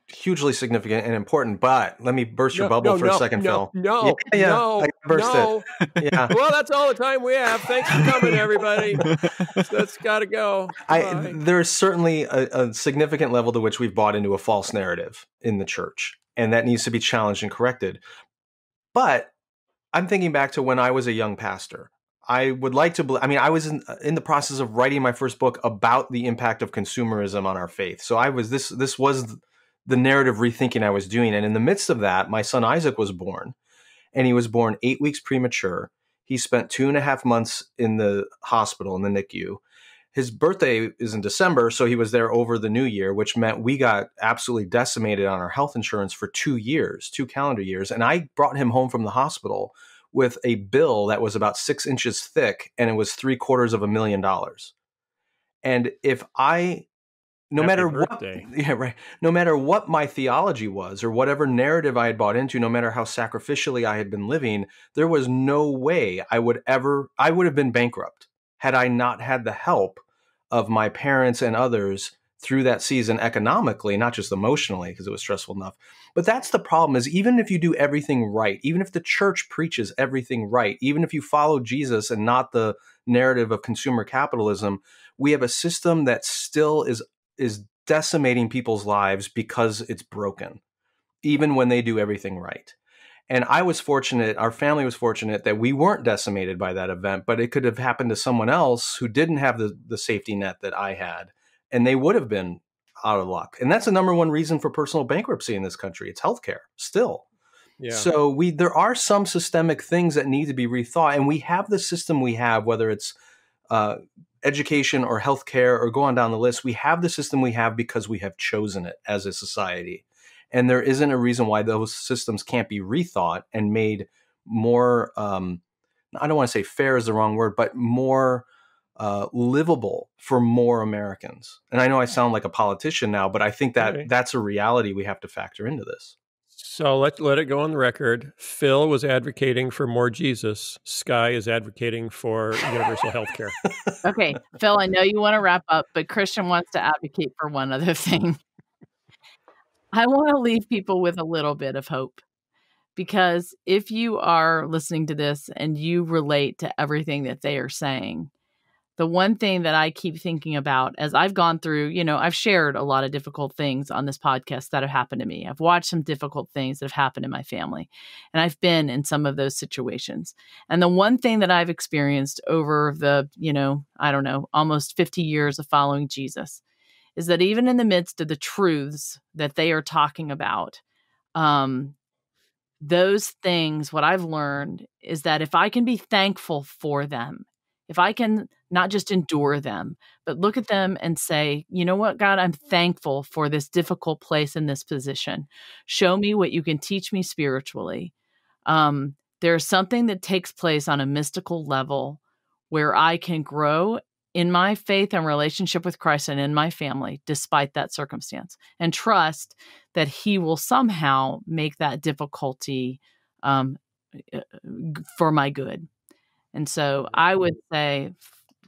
hugely significant and important. But let me burst your bubble for a second, Phil. No. I burst it. Yeah. Well, that's all the time we have. Thanks for coming, everybody. That's got to go. There's certainly a significant level to which we've bought into a false narrative in the church, and that needs to be challenged and corrected. But I'm thinking back to when I was a young pastor. I would like to I was in the process of writing my first book about the impact of consumerism on our faith. So this was the narrative rethinking I was doing. And in the midst of that, my son Isaac was born, and he was born 8 weeks premature. He spent 2.5 months in the hospital in the NICU. His birthday is in December, so he was there over the new year, which meant we got absolutely decimated on our health insurance for 2 calendar years. And I brought him home from the hospital with a bill that was about 6 inches thick, and it was $750,000. And no matter what my theology was or whatever narrative I had bought into, no matter how sacrificially I had been living, there was no way I would have been bankrupt had I not had the help of my parents and others through that season economically, not just emotionally, because it was stressful enough. But that's the problem, is even if you do everything right, even if the church preaches everything right, even if you follow Jesus and not the narrative of consumer capitalism, we have a system that still is decimating people's lives because it's broken, even when they do everything right. And I was fortunate, our family was fortunate that we weren't decimated by that event, but it could have happened to someone else who didn't have the safety net that I had, and they would have been out of luck. And that's the number one reason for personal bankruptcy in this country. It's healthcare still. Yeah. So there are some systemic things that need to be rethought, and we have the system we have, whether it's education or healthcare or go on down the list. We have the system we have because we have chosen it as a society. And there isn't a reason why those systems can't be rethought and made more, I don't want to say fair is the wrong word, but more livable for more Americans. And I know I sound like a politician now, but I think that that's a reality we have to factor into this. So let it go on the record. Phil was advocating for more Jesus. Sky is advocating for universal health care. Okay, Phil, I know you want to wrap up, but Christian wants to advocate for one other thing. I want to leave people with a little bit of hope, because if you are listening to this and you relate to everything that they are saying, the one thing that I keep thinking about as I've gone through, I've shared a lot of difficult things on this podcast that have happened to me. I've watched some difficult things that have happened in my family, and I've been in some of those situations. And the one thing that I've experienced over the, almost 50 years of following Jesus is that even in the midst of the truths that they are talking about, those things, what I've learned is that if I can be thankful for them, if I can not just endure them, but look at them and say, you know what, God, I'm thankful for this difficult place in this position. Show me what you can teach me spiritually. There's something that takes place on a mystical level where I can grow in my faith and relationship with Christ and in my family, despite that circumstance, and trust that He will somehow make that difficulty for my good. And so I would say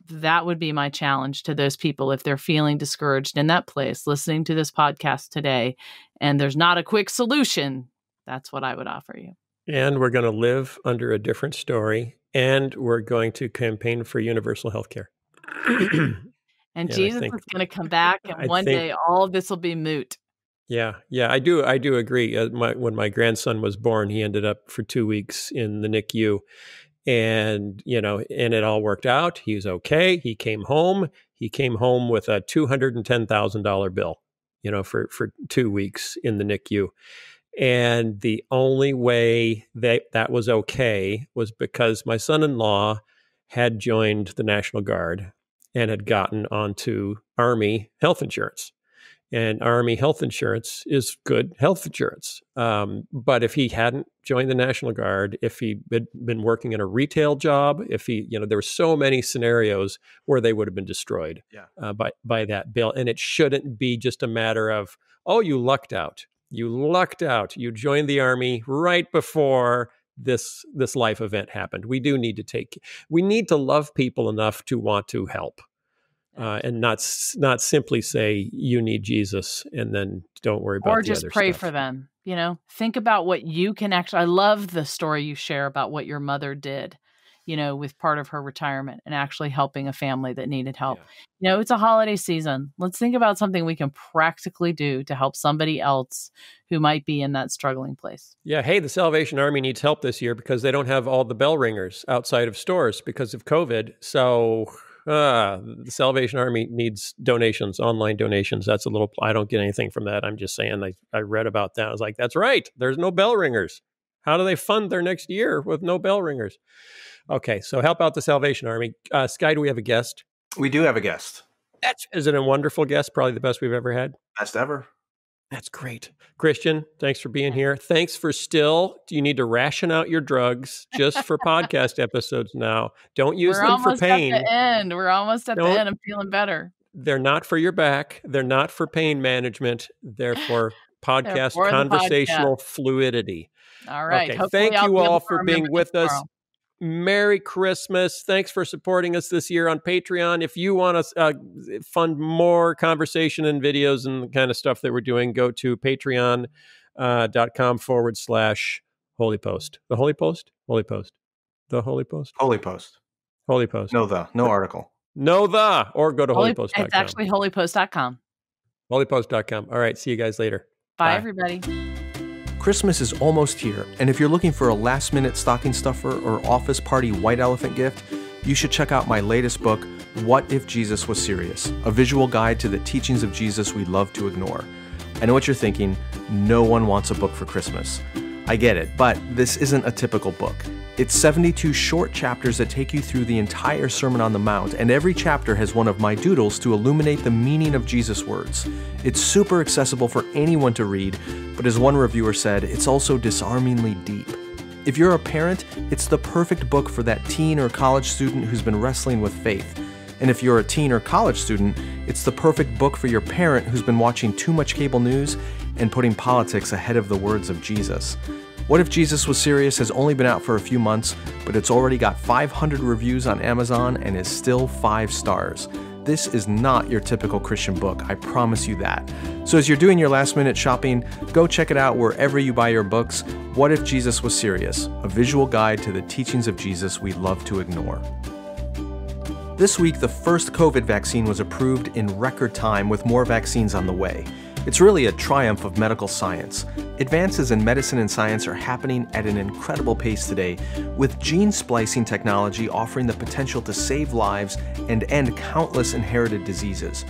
that would be my challenge to those people if they're feeling discouraged in that place, listening to this podcast today, and there's not a quick solution. That's what I would offer you. And we're going to live under a different story, and we're going to campaign for universal health care. And Jesus is going to come back, and one day all of this will be moot. Yeah, I do agree. When my grandson was born, he ended up for 2 weeks in the NICU, and and it all worked out. He was okay. He came home. He came home with a $210,000 bill, for 2 weeks in the NICU. And the only way that was okay was because my son-in-law had joined the National Guard and had gotten onto Army health insurance. And Army health insurance is good health insurance. But if he hadn't joined the National Guard, if he'd been working in a retail job, if he, there were so many scenarios where they would have been destroyed by that bill. And it shouldn't be just a matter of, oh, you lucked out. You lucked out. You joined the Army right before this life event happened. We need to love people enough to want to help. And not simply say you need Jesus and then don't worry about the other stuff. Or just pray for them. Think about what you can actually. I love the story you share about what your mother did, with part of her retirement and actually helping a family that needed help. Yeah. It's a holiday season. Let's think about something we can practically do to help somebody else who might be in that struggling place. Yeah. Hey, the Salvation Army needs help this year because they don't have all the bell ringers outside of stores because of COVID. So the Salvation Army needs donations, online donations. That's I don't get anything from that. I'm just saying, I read about that. I was like, that's right. There's no bell ringers. How do they fund their next year with no bell ringers? Okay. So help out the Salvation Army. Sky, do we have a guest? We do have a guest. Is it a wonderful guest? Probably the best we've ever had. Best ever. That's great. Christian, thanks for being here. Thanks for you need to ration out your drugs just for podcast episodes now. Don't use them for pain. We're almost at the end. I'm feeling better. They're not for your back. They're not for pain management. They're for podcast conversational fluidity. All right. Okay. Thank you all for being with us. Merry Christmas. Thanks for supporting us this year on Patreon. If you want to fund more conversation and videos and the kind of stuff that we're doing, go to patreon.com/Holy Post. The Holy Post? Holy Post. The Holy Post? Holy Post. Holy Post. No article. Or go to holypost.com. It's actually holypost.com. Holypost.com. All right. See you guys later. Bye, everybody. Christmas is almost here, and if you're looking for a last-minute stocking stuffer or office party white elephant gift, you should check out my latest book, What If Jesus Was Serious? A visual guide to the teachings of Jesus we love to ignore. I know what you're thinking. No one wants a book for Christmas. I get it, but this isn't a typical book. It's 72 short chapters that take you through the entire Sermon on the Mount, and every chapter has one of my doodles to illuminate the meaning of Jesus' words. It's super accessible for anyone to read, but as one reviewer said, it's also disarmingly deep. If you're a parent, it's the perfect book for that teen or college student who's been wrestling with faith. And if you're a teen or college student, it's the perfect book for your parent who's been watching too much cable news and putting politics ahead of the words of Jesus. What If Jesus Was Serious has only been out for a few months, but it's already got 500 reviews on Amazon and is still 5 stars. This is not your typical Christian book, I promise you that. So as you're doing your last-minute shopping, go check it out wherever you buy your books. What If Jesus Was Serious? A visual guide to the teachings of Jesus we love to ignore. This week, the first COVID vaccine was approved in record time, with more vaccines on the way. It's really a triumph of medical science. Advances in medicine and science are happening at an incredible pace today, with gene splicing technology offering the potential to save lives and end countless inherited diseases.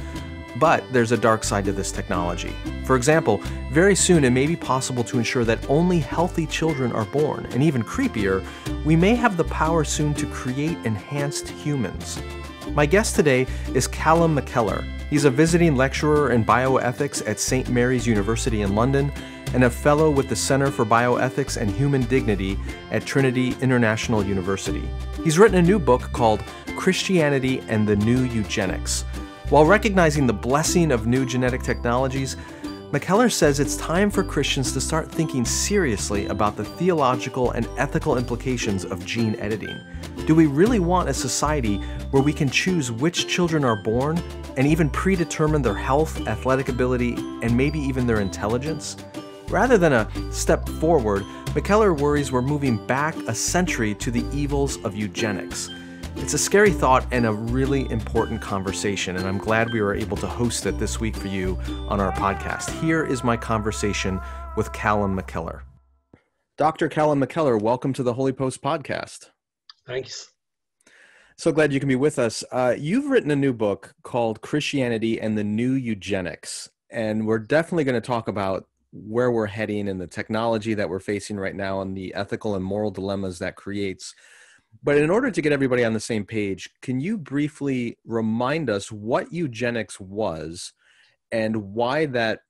But there's a dark side to this technology. For example, very soon it may be possible to ensure that only healthy children are born, and even creepier, we may have the power soon to create enhanced humans. My guest today is Callum McKellar. He's a visiting lecturer in bioethics at St. Mary's University in London and a fellow with the Center for Bioethics and Human Dignity at Trinity International University. He's written a new book called Christianity and the New Eugenics. While recognizing the blessing of new genetic technologies, McKellar says it's time for Christians to start thinking seriously about the theological and ethical implications of gene editing. Do we really want a society where we can choose which children are born and even predetermine their health, athletic ability, and maybe even their intelligence? Rather than a step forward, McKellar worries we're moving back a century to the evils of eugenics. It's a scary thought and a really important conversation, and I'm glad we were able to host it this week for you on our podcast. Here is my conversation with Callum McKellar. Dr. Callum McKellar, welcome to the Holy Post podcast. Thanks. So glad you can be with us. You've written a new book called Christianity and the New Eugenics, and we're definitely going to talk about where we're heading and the technology that we're facing right now and the ethical and moral dilemmas that creates. But in order to get everybody on the same page, can you briefly remind us what eugenics was and why that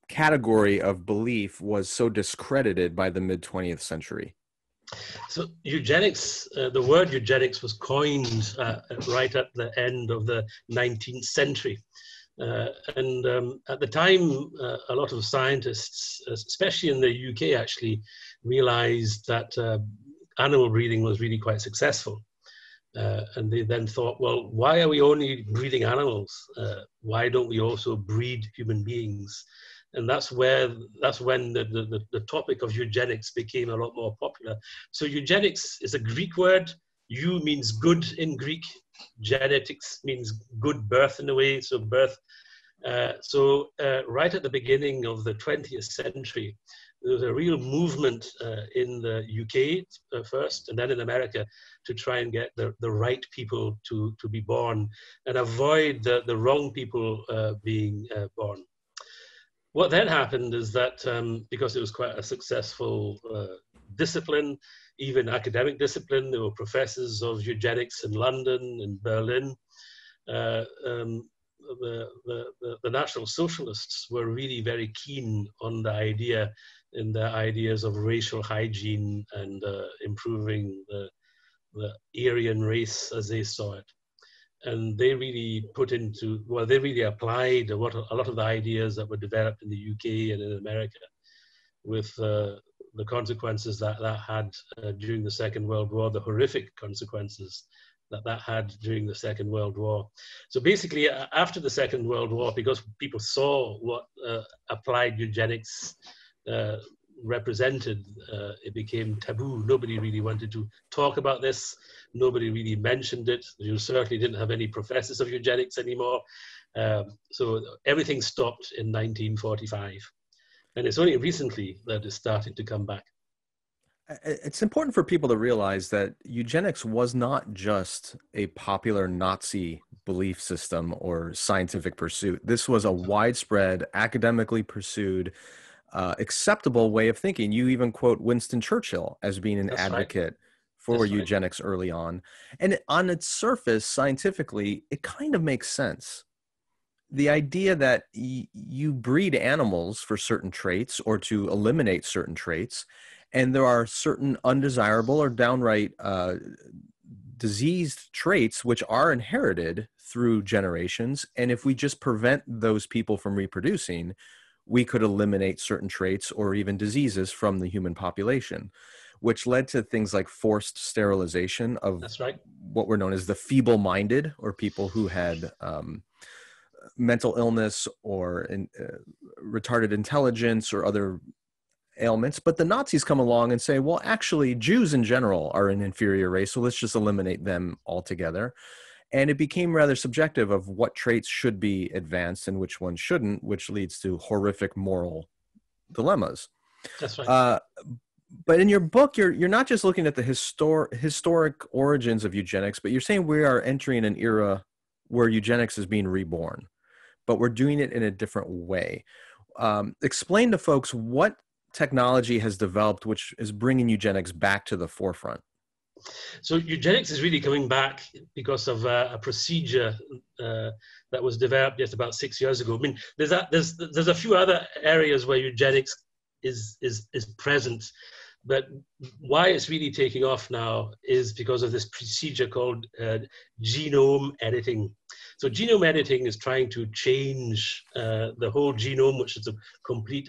category of belief was so discredited by the mid-20th century? So eugenics, the word eugenics was coined right at the end of the 19th century. And at the time, a lot of scientists, especially in the UK, actually realized that animal breeding was really quite successful. And they then thought, well, why are we only breeding animals? Why don't we also breed human beings? And that's when the topic of eugenics became a lot more popular. So eugenics is a Greek word. Eu means good in Greek. Genetics means good birth in a way, so birth. So right at the beginning of the 20th century, there was a real movement in the UK first, and then in America, to try and get the right people to be born and avoid the wrong people being born. What then happened is that because it was quite a successful discipline, even academic discipline, there were professors of eugenics in London and Berlin. The National Socialists were really very keen on the idea in their ideas of racial hygiene and improving the Aryan race as they saw it. And they really they really applied a lot of the ideas that were developed in the UK and in America with the consequences that had during the Second World War, the horrific consequences that had during the Second World War. So basically, after the Second World War, because people saw what applied eugenics represented, it became taboo. Nobody really wanted to talk about this. Nobody really mentioned it. You certainly didn't have any professors of eugenics anymore. So everything stopped in 1945. And it's only recently that it's starting to come back. It's important for people to realize that eugenics was not just a popular Nazi belief system or scientific pursuit. This was a widespread, academically pursued, acceptable way of thinking. You even quote Winston Churchill as being an advocate for eugenics early on. And on its surface, scientifically, it kind of makes sense. The idea that you breed animals for certain traits or to eliminate certain traits, and there are certain undesirable or downright diseased traits which are inherited through generations. And if we just prevent those people from reproducing, we could eliminate certain traits or even diseases from the human population, which led to things like forced sterilization of what were known as the feeble-minded, or people who had mental illness or retarded intelligence or other ailments. But the Nazis come along and say, well, actually, Jews in general are an inferior race, so let's just eliminate them altogether. And it became rather subjective of what traits should be advanced and which ones shouldn't, which leads to horrific moral dilemmas. That's right. But in your book, you're not just looking at the historic origins of eugenics, but you're saying we are entering an era where eugenics is being reborn, but we're doing it in a different way. Explain to folks what technology has developed which is bringing eugenics back to the forefront. So eugenics is really coming back because of a procedure that was developed just about 6 years ago. I mean, there's a few other areas where eugenics is present, but why it's really taking off now is because of this procedure called genome editing. So genome editing is trying to change the whole genome, which is a complete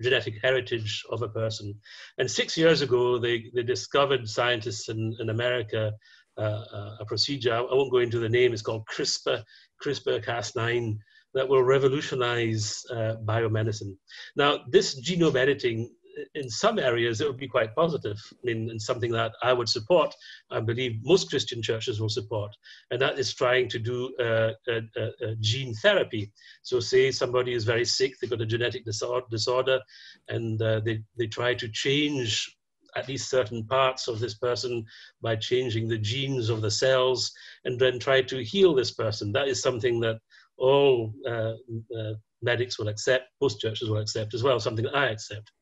genetic heritage of a person. And 6 years ago, they discovered, scientists in America, a procedure, I won't go into the name, it's called CRISPR-Cas9, that will revolutionize biomedicine. Now, this genome editing, in some areas, it would be quite positive. I mean, and something that I would support, I believe most Christian churches will support, and that is trying to do gene therapy. So say somebody is very sick, they've got a genetic disorder, and they try to change at least certain parts of this person by changing the genes of the cells, and then try to heal this person. That is something that all medics will accept, most churches will accept as well, something that I accept.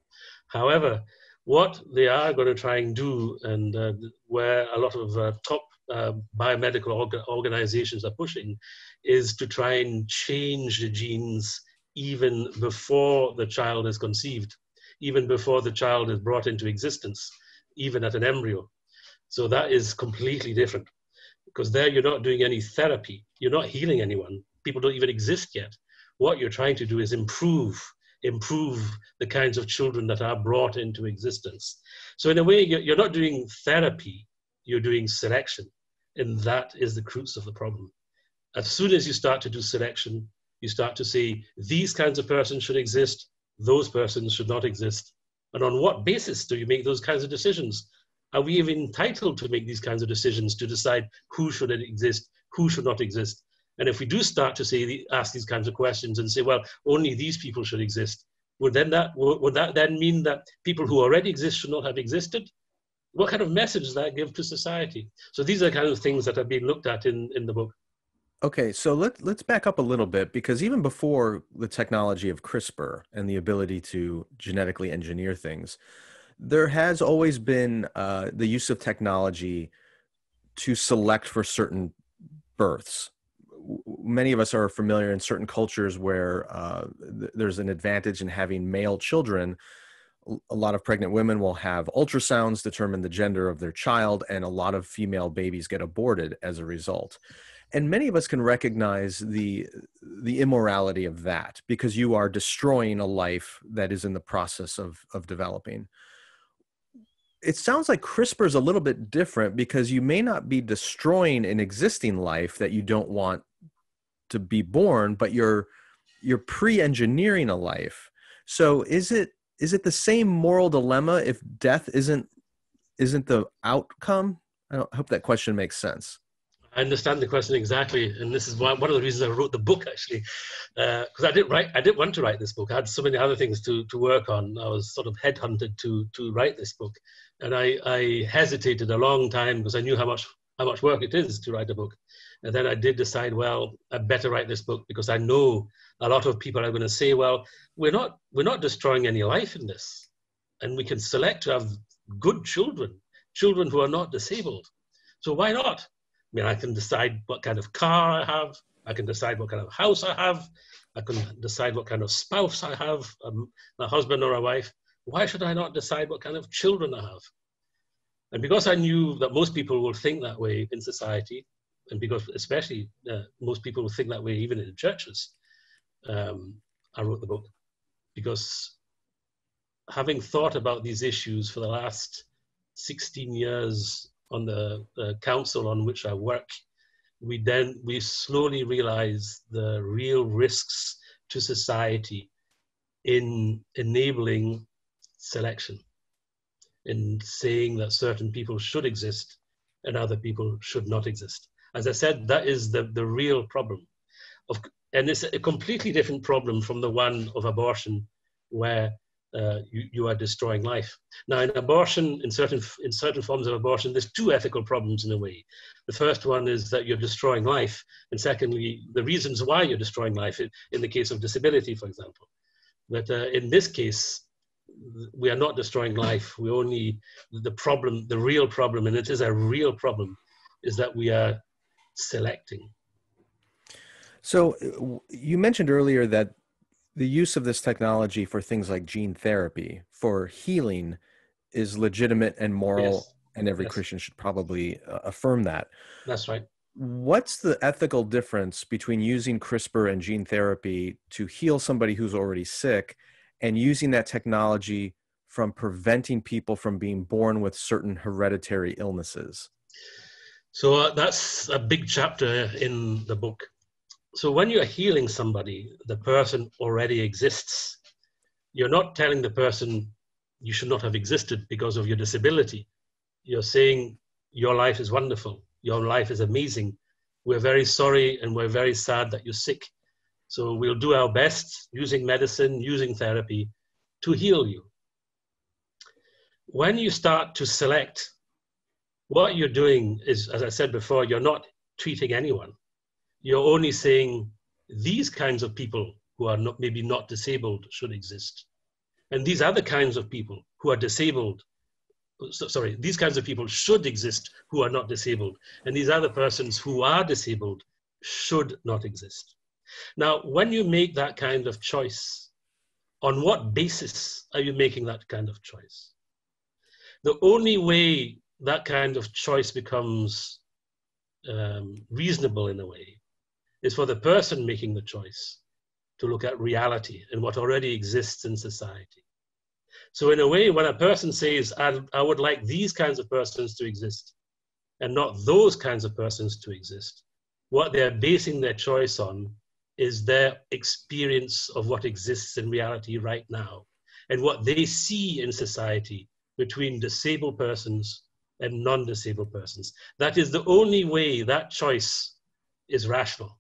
However, what they are going to try and do, and where a lot of top biomedical organizations are pushing, is to try and change the genes even before the child is conceived, even before the child is brought into existence, even at an embryo. So that is completely different, because there you're not doing any therapy, you're not healing anyone, people don't even exist yet. What you're trying to do is improve the kinds of children that are brought into existence. So in a way, you're not doing therapy, you're doing selection. And that is the crux of the problem. As soon as you start to do selection, you start to say, these kinds of persons should exist, those persons should not exist. And on what basis do you make those kinds of decisions? Are we even entitled to make these kinds of decisions to decide who should exist, who should not exist? And if we do start to ask these kinds of questions and say, well, only these people should exist, would that then mean that people who already exist should not have existed? What kind of message does that give to society? So these are kind of things that have been looked at in the book. Okay, so let's back up a little bit, because even before the technology of CRISPR and the ability to genetically engineer things, there has always been the use of technology to select for certain births. Many of us are familiar in certain cultures where there's an advantage in having male children. A lot of pregnant women will have ultrasounds determine the gender of their child, and a lot of female babies get aborted as a result. And many of us can recognize the immorality of that, because you are destroying a life that is in the process of developing. it sounds like CRISPR is a little bit different because you may not be destroying an existing life that you don't want to be born, but you're pre-engineering a life. So is it the same moral dilemma if death isn't the outcome? I hope that question makes sense. I understand the question exactly, and this is one of the reasons I wrote the book, actually, because I didn't want to write this book. I had so many other things to work on. I was sort of headhunted to write this book, and I hesitated a long time because I knew how much work it is to write a book. And then I did decide, well, I better write this book because I know a lot of people are going to say, well, we're not destroying any life in this, and we can select to have good children who are not disabled. So why not? I mean, I can decide what kind of car I have. I can decide what kind of house I have. I can decide what kind of spouse I have, a husband or a wife. Why should I not decide what kind of children I have? And because I knew that most people will think that way in society, and because especially most people will think that way even in churches, I wrote the book. Because having thought about these issues for the last 16 years on the council on which I work, we slowly realized the real risks to society in enabling selection, in saying that certain people should exist and other people should not exist. As I said, that is the real problem. And it's a completely different problem from the one of abortion, where you are destroying life. Now, in abortion, in certain forms of abortion, there's two ethical problems in a way. The first one is that you're destroying life, and secondly, the reasons why you're destroying life. In the case of disability, for example, but in this case, we are not destroying life. The real problem, and it is a real problem, is that we are selecting. So you mentioned earlier that the use of this technology for things like gene therapy for healing is legitimate and moral, yes, and every Christian should probably affirm that. That's right. What's the ethical difference between using CRISPR and gene therapy to heal somebody who's already sick and using that technology from preventing people from being born with certain hereditary illnesses? So that's a big chapter in the book. So when you're healing somebody, the person already exists. You're not telling the person you should not have existed because of your disability. You're saying your life is wonderful. Your life is amazing. We're very sorry and we're very sad that you're sick. So we'll do our best using medicine, using therapy to heal you. When you start to select, what you're doing is, as I said before, you're not treating anyone. You're only saying these kinds of people who are maybe not disabled should exist. And these other kinds of people who are disabled, these kinds of people should exist who are not disabled. And these other persons who are disabled should not exist. Now, when you make that kind of choice, on what basis are you making that kind of choice? The only way that kind of choice becomes reasonable in a way is for the person making the choice to look at reality and what already exists in society. So in a way, when a person says, I would like these kinds of persons to exist and not those kinds of persons to exist, what they're basing their choice on is their experience of what exists in reality right now and what they see in society between disabled persons and non-disabled persons. That is the only way that choice is rational,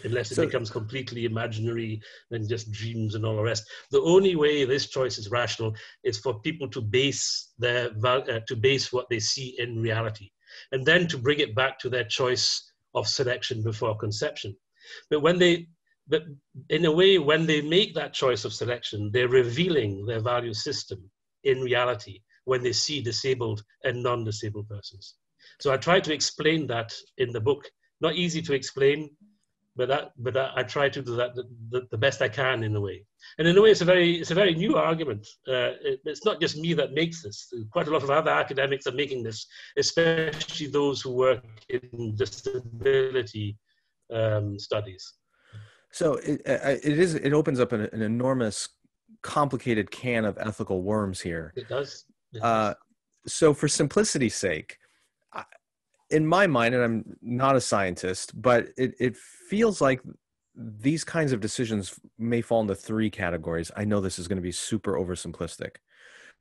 unless it becomes completely imaginary and just dreams and all the rest. The only way this choice is rational is for people to base what they see in reality, and then to bring it back to their choice of selection before conception. But in a way, when they make that choice of selection, they're revealing their value system in reality when they see disabled and non-disabled persons. So I try to explain that in the book. Not easy to explain, but I try to do that the best I can in a way. And in a way, it's a very new argument. It's not just me that makes this. Quite a lot of other academics are making this, especially those who work in disability studies. So it opens up an enormous, complicated can of ethical worms here. It does. so for simplicity's sake, in my mind, and I'm not a scientist, but it feels like these kinds of decisions may fall into three categories. I know this is going to be super oversimplistic,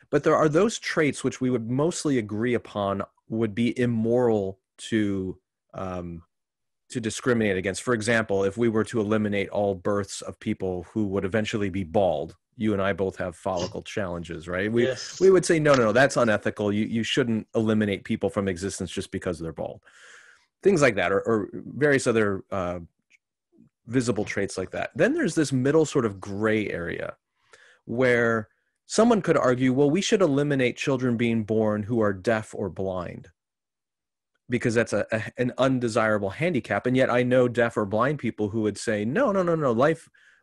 but there are those traits which we would mostly agree upon would be immoral to discriminate against. For example, if we were to eliminate all births of people who would eventually be bald, you and I both have follicle challenges, right? We would say, no, that's unethical. You shouldn't eliminate people from existence just because they're bald. Things like that, or various other visible traits like that. Then there's this middle sort of gray area where someone could argue, well, we should eliminate children being born who are deaf or blind because that's an undesirable handicap. And yet I know deaf or blind people who would say, no,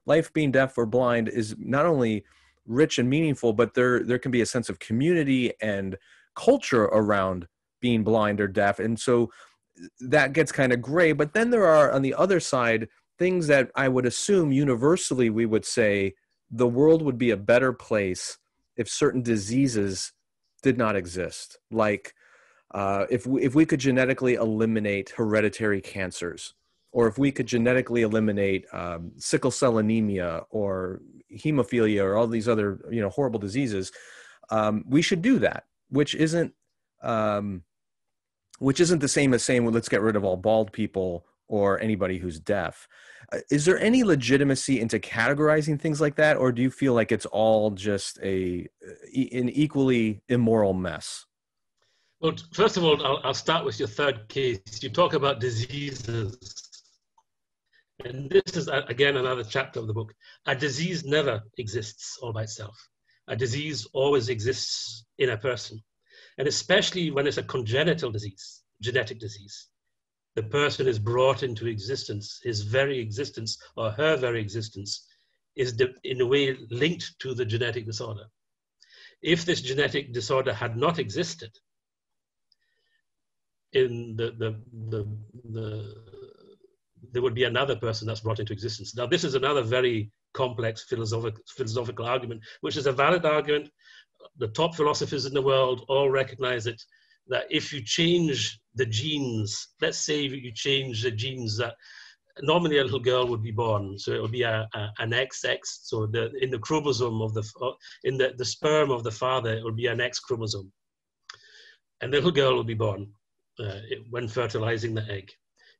life being deaf or blind is not only rich and meaningful, but there can be a sense of community and culture around being blind or deaf. And so that gets kind of gray. But then there are, on the other side, things that I would assume universally we would say the world would be a better place if certain diseases did not exist. Like if we could genetically eliminate hereditary cancers, or if we could genetically eliminate sickle cell anemia or hemophilia or all these other horrible diseases, we should do that, which isn't the same as saying, well, let's get rid of all bald people or anybody who's deaf. Is there any legitimacy into categorizing things like that, or do you feel like it's all just an equally immoral mess? Well, first of all, I'll start with your third case. You talk about diseases. And this is, again, another chapter of the book. A disease never exists all by itself. A disease always exists in a person. And especially when it's a congenital disease, genetic disease. The person is brought into existence. His very existence or her very existence is in a way linked to the genetic disorder. If this genetic disorder had not existed, in there would be another person that's brought into existence. Now, this is another very complex philosophical argument, which is a valid argument. The top philosophers in the world all recognize it, that if you change the genes, let's say you change the genes that normally a little girl would be born, so it would be an XX, so in the chromosome of in the sperm of the father, it would be an X chromosome. And the little girl will be born when fertilizing the egg.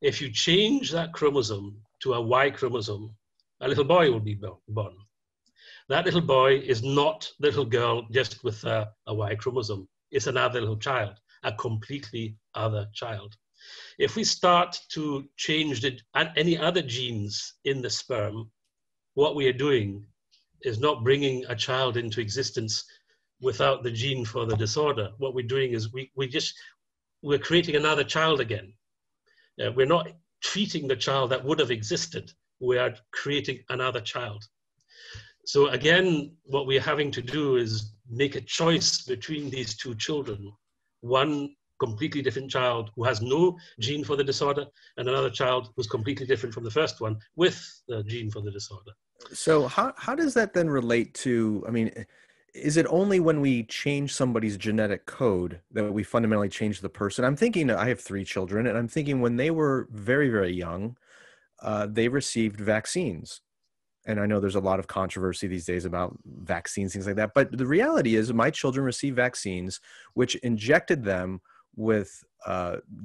If you change that chromosome to a Y chromosome, a little boy will be born. That little boy is not the little girl just with a Y chromosome. It's another little child, a completely other child. If we start to change any other genes in the sperm, what we are doing is not bringing a child into existence without the gene for the disorder. What we're doing is we're creating another child again. We're not treating the child that would have existed. We are creating another child. So again, what we're having to do is make a choice between these two children. One completely different child who has no gene for the disorder, and another child who's completely different from the first one with the gene for the disorder. So how does that then relate to, I mean, is it only when we change somebody's genetic code that we fundamentally change the person? I'm thinking, I have 3 children, and I'm thinking when they were very, very young, they received vaccines. And I know there's a lot of controversy these days about vaccines, things like that. But the reality is my children received vaccines, which injected them with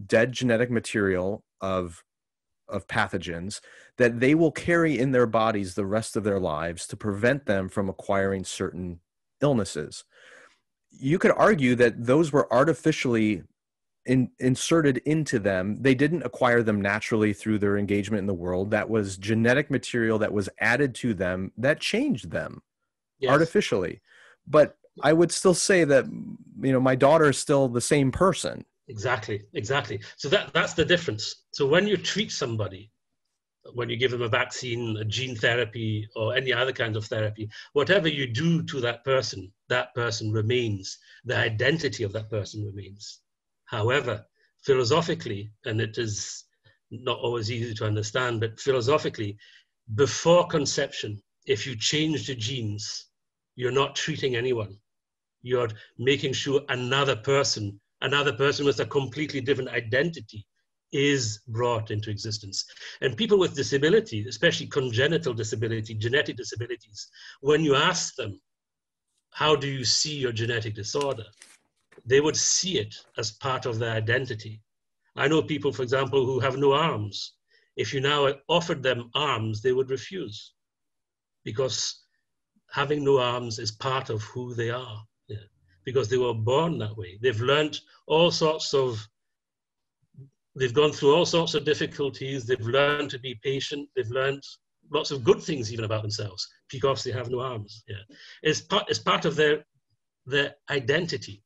dead genetic material of pathogens that they will carry in their bodies the rest of their lives to prevent them from acquiring certain illnesses. You could argue that those were artificially inserted into them. They didn't acquire them naturally through their engagement in the world. That was genetic material that was added to them that changed them artificially. But I would still say that, my daughter is still the same person. Exactly. So that's the difference. So when you treat somebody, when you give them a vaccine, a gene therapy, or any other kind of therapy, whatever you do to that person remains. The identity of that person remains. However, philosophically, and it is not always easy to understand, but philosophically, before conception, if you change the genes, you're not treating anyone. You're making sure another person with a completely different identity is brought into existence. And people with disability, especially congenital disability, genetic disabilities, when you ask them, how do you see your genetic disorder? They would see it as part of their identity. I know people, for example, who have no arms. If you now offered them arms, they would refuse, because having no arms is part of who they are, because they were born that way. They've learned they've gone through all sorts of difficulties. They've learned to be patient. They've learned lots of good things even about themselves because they have no arms. It's part of their identity.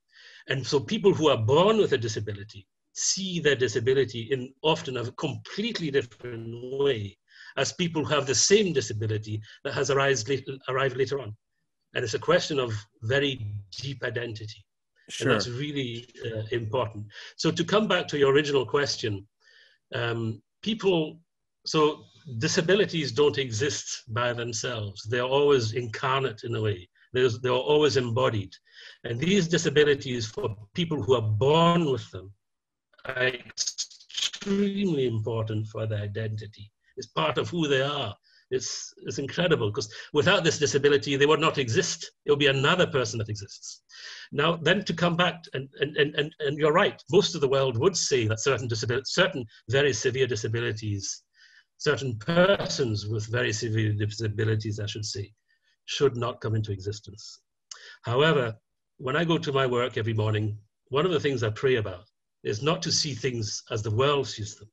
And so people who are born with a disability see their disability in often a completely different way as people who have the same disability that has arrived later on. And it's a question of very deep identity. Sure. And that's really important. So to come back to your original question, so disabilities don't exist by themselves. They're always incarnate in a way. They're always embodied. And these disabilities, for people who are born with them, are extremely important for their identity. It's part of who they are. It's incredible, because without this disability, they would not exist. It will be another person that exists. Now, then to come back, and you're right, most of the world would say that certain very severe disabilities, certain persons with very severe disabilities, I should say, should not come into existence. However, when I go to my work every morning, one of the things I pray about is not to see things as the world sees them.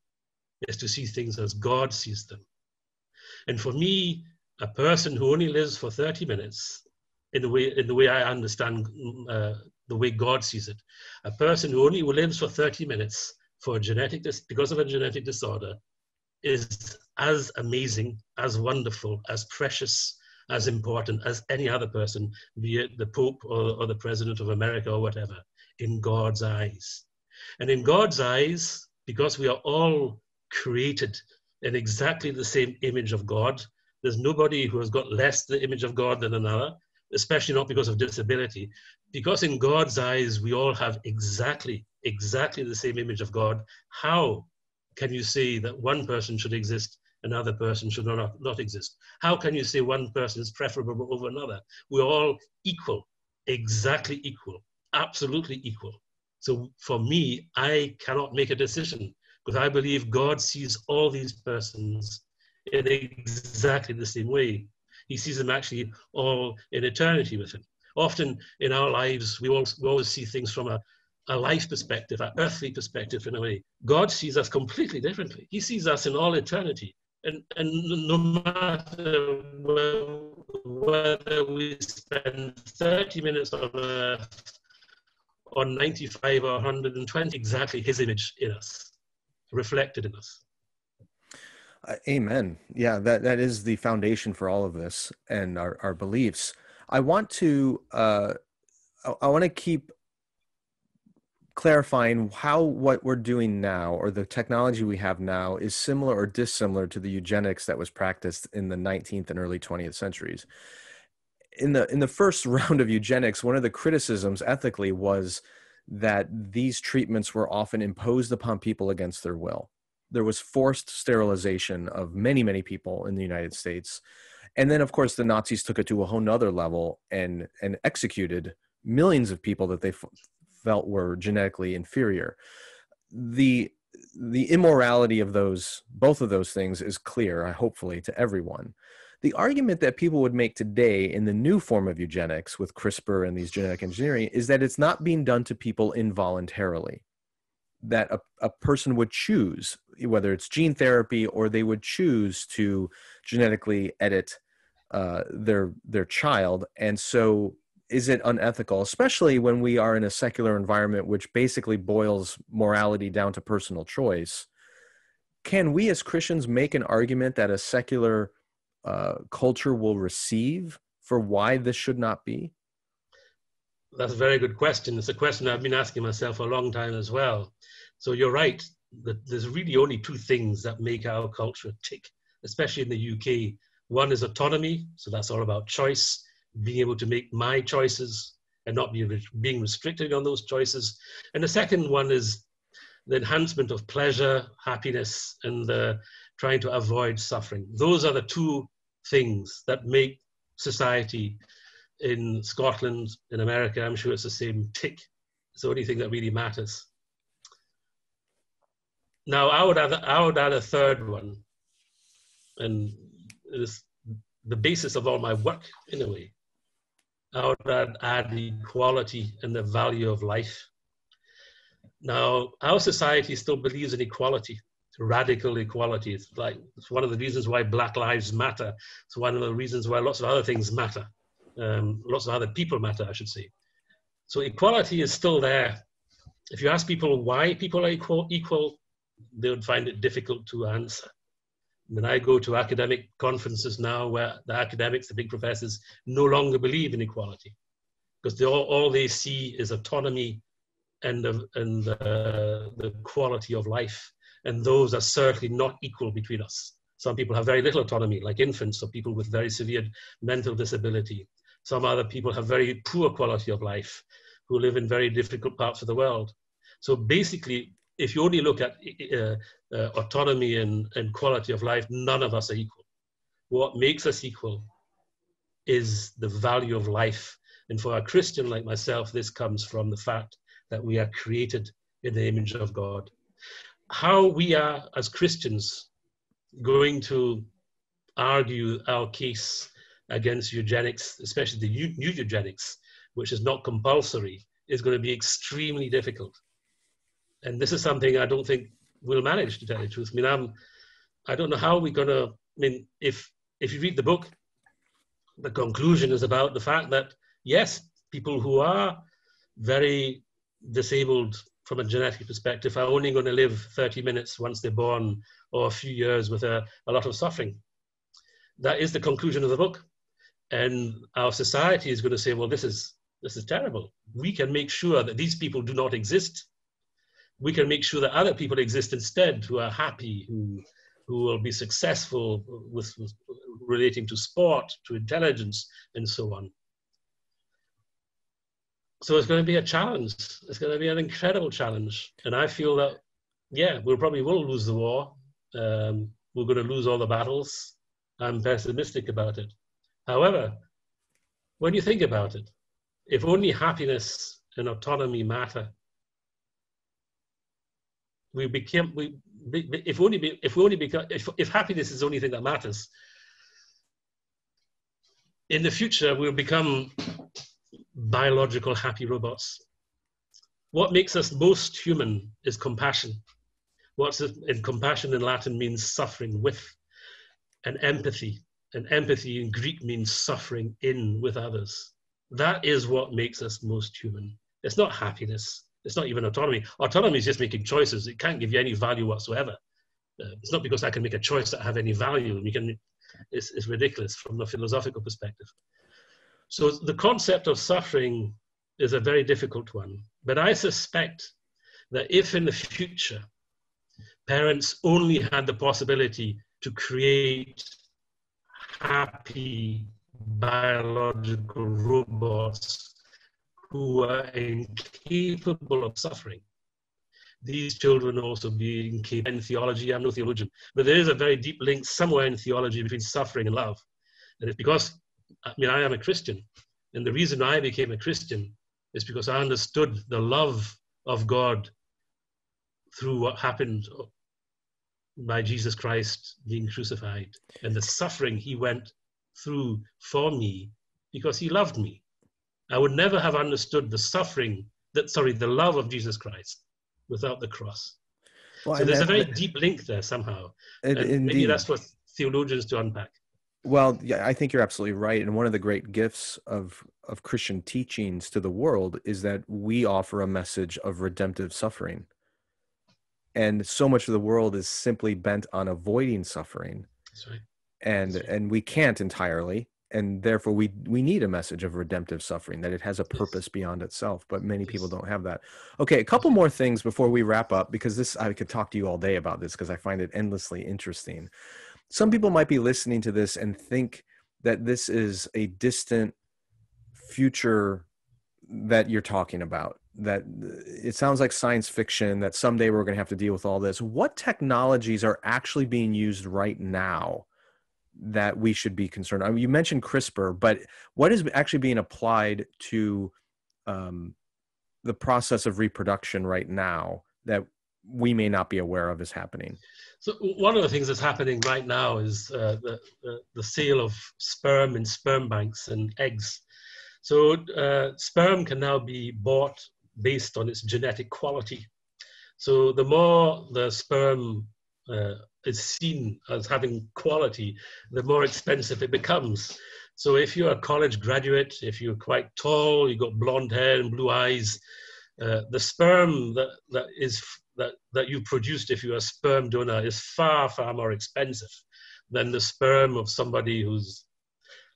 It's to see things as God sees them. And for me, a person who only lives for 30 minutes, in the way I understand the way God sees it, a person who only lives for 30 minutes because of a genetic disorder is as amazing, as wonderful, as precious, as important as any other person, be it the Pope or the President of America or whatever, in God's eyes. And in God's eyes, because we are all created in exactly the same image of God, there's nobody who has got less the image of God than another, especially not because of disability. Because in God's eyes, we all have exactly the same image of God. How can you say that one person should exist, another person should not exist? How can you say one person is preferable over another? We're all equal, exactly equal, absolutely equal. So for me, I cannot make a decision, because I believe God sees all these persons in exactly the same way. He sees them actually all in eternity with him. Often in our lives, we always see things from a life perspective, an earthly perspective in a way. God sees us completely differently. He sees us in all eternity. And no matter whether we spend 30 minutes on earth or 95 or 120, exactly his image in us, reflected in us. Amen. Yeah, that is the foundation for all of this and our beliefs. I want to keep clarifying how what we're doing now, or the technology we have now, is similar or dissimilar to the eugenics that was practiced in the 19th and early 20th centuries. In the first round of eugenics, one of the criticisms ethically was that these treatments were often imposed upon people against their will. There was forced sterilization of many, many people in the United States. And then, of course, the Nazis took it to a whole nother level and executed millions of people that they felt were genetically inferior. The immorality of both of those things is clear, hopefully, to everyone. The argument that people would make today in the new form of eugenics with CRISPR and these genetic engineering is that it's not being done to people involuntarily, that a person would choose, whether it's gene therapy, or they would choose to genetically edit their child. And so is it unethical, especially when we are in a secular environment which basically boils morality down to personal choice? Can we as Christians make an argument that a secular culture will receive for why this should not be? That's a very good question. It's a question I've been asking myself for a long time as well. So you're right, that there's really only two things that make our culture tick, especially in the UK. One is autonomy, so that's all about choice, being able to make my choices, and not being restricted on those choices. And the second one is the enhancement of pleasure, happiness, and trying to avoid suffering. Those are the two things that make society in Scotland, in America, I'm sure it's the same, tick. It's the only thing that really matters. Now, I would add a third one, and it's the basis of all my work, in a way. I would add equality and the value of life. Now, our society still believes in equality, radical equality. It's one of the reasons why Black Lives Matter. It's one of the reasons why lots of other things matter. Lots of other people matter, I should say. So equality is still there. If you ask people why people are equal, they would find it difficult to answer. When I go to academic conferences now where the academics, the big professors, no longer believe in equality, because all they see is autonomy and the quality of life. And those are certainly not equal between us. Some people have very little autonomy, like infants or people with very severe mental disability. Some other people have very poor quality of life who live in very difficult parts of the world. So basically, if you only look at autonomy and quality of life, none of us are equal. What makes us equal is the value of life. And for a Christian like myself, this comes from the fact that we are created in the image of God. How we are, as Christians, going to argue our case against eugenics, especially the new eugenics, which is not compulsory, is going to be extremely difficult. And this is something I don't think we'll manage, to tell you the truth. I mean, I don't know how we're going to, if you read the book, the conclusion is about the fact that, yes, people who are very disabled from a genetic perspective are only going to live 30 minutes once they're born, or a few years with a lot of suffering. That is the conclusion of the book. And our society is going to say, well, this is terrible. We can make sure that these people do not exist. We can make sure that other people exist instead, who are happy, who will be successful with relating to sport, to intelligence, and so on. So it's going to be a challenge. It's going to be an incredible challenge. And I feel that, yeah, we probably will lose the war. We're going to lose all the battles. I'm pessimistic about it. However, when you think about it, if only happiness and autonomy matter, if happiness is the only thing that matters, in the future we'll become biological happy robots. What makes us most human is compassion. Compassion in Latin means suffering with, and empathy. And empathy in Greek means suffering in with others. That is what makes us most human. It's not happiness. It's not even autonomy. Autonomy is just making choices. It can't give you any value whatsoever. It's not because I can make a choice that have any value. It's ridiculous from a philosophical perspective. So the concept of suffering is a very difficult one. But I suspect that if in the future parents only had the possibility to create happy biological robots who are incapable of suffering, these children also being capable in theology. I'm no theologian, but there is a very deep link somewhere in theology between suffering and love. And it's because, I am a Christian, and the reason I became a Christian is because I understood the love of God through what happened by Jesus Christ being crucified, and the suffering he went through for me because he loved me. I would never have understood the love of Jesus Christ without the cross. Well, so there's a very deep link there somehow. And maybe that's for theologians to unpack. Well, yeah, I think you're absolutely right. And one of the great gifts of Christian teachings to the world is that we offer a message of redemptive suffering. And so much of the world is simply bent on avoiding suffering. That's right. And we can't entirely. And therefore, we need a message of redemptive suffering, that it has a purpose beyond itself. But many people don't have that. Okay, a couple more things before we wrap up, because I could talk to you all day about this because I find it endlessly interesting. Some people might be listening to this and think that this is a distant future that you're talking about, that it sounds like science fiction, that someday we're going to have to deal with all this. What technologies are actually being used right now that we should be concerned? I mean, you mentioned CRISPR, but what is actually being applied to the process of reproduction right now that we may not be aware of is happening? So one of the things that's happening right now is the sale of sperm in sperm banks and eggs. So sperm can now be bought based on its genetic quality. So the more the sperm is seen as having quality, the more expensive it becomes. So if you're a college graduate, if you're quite tall, you've got blonde hair and blue eyes, the sperm that you produced if you're a sperm donor is far, far more expensive than the sperm of somebody who's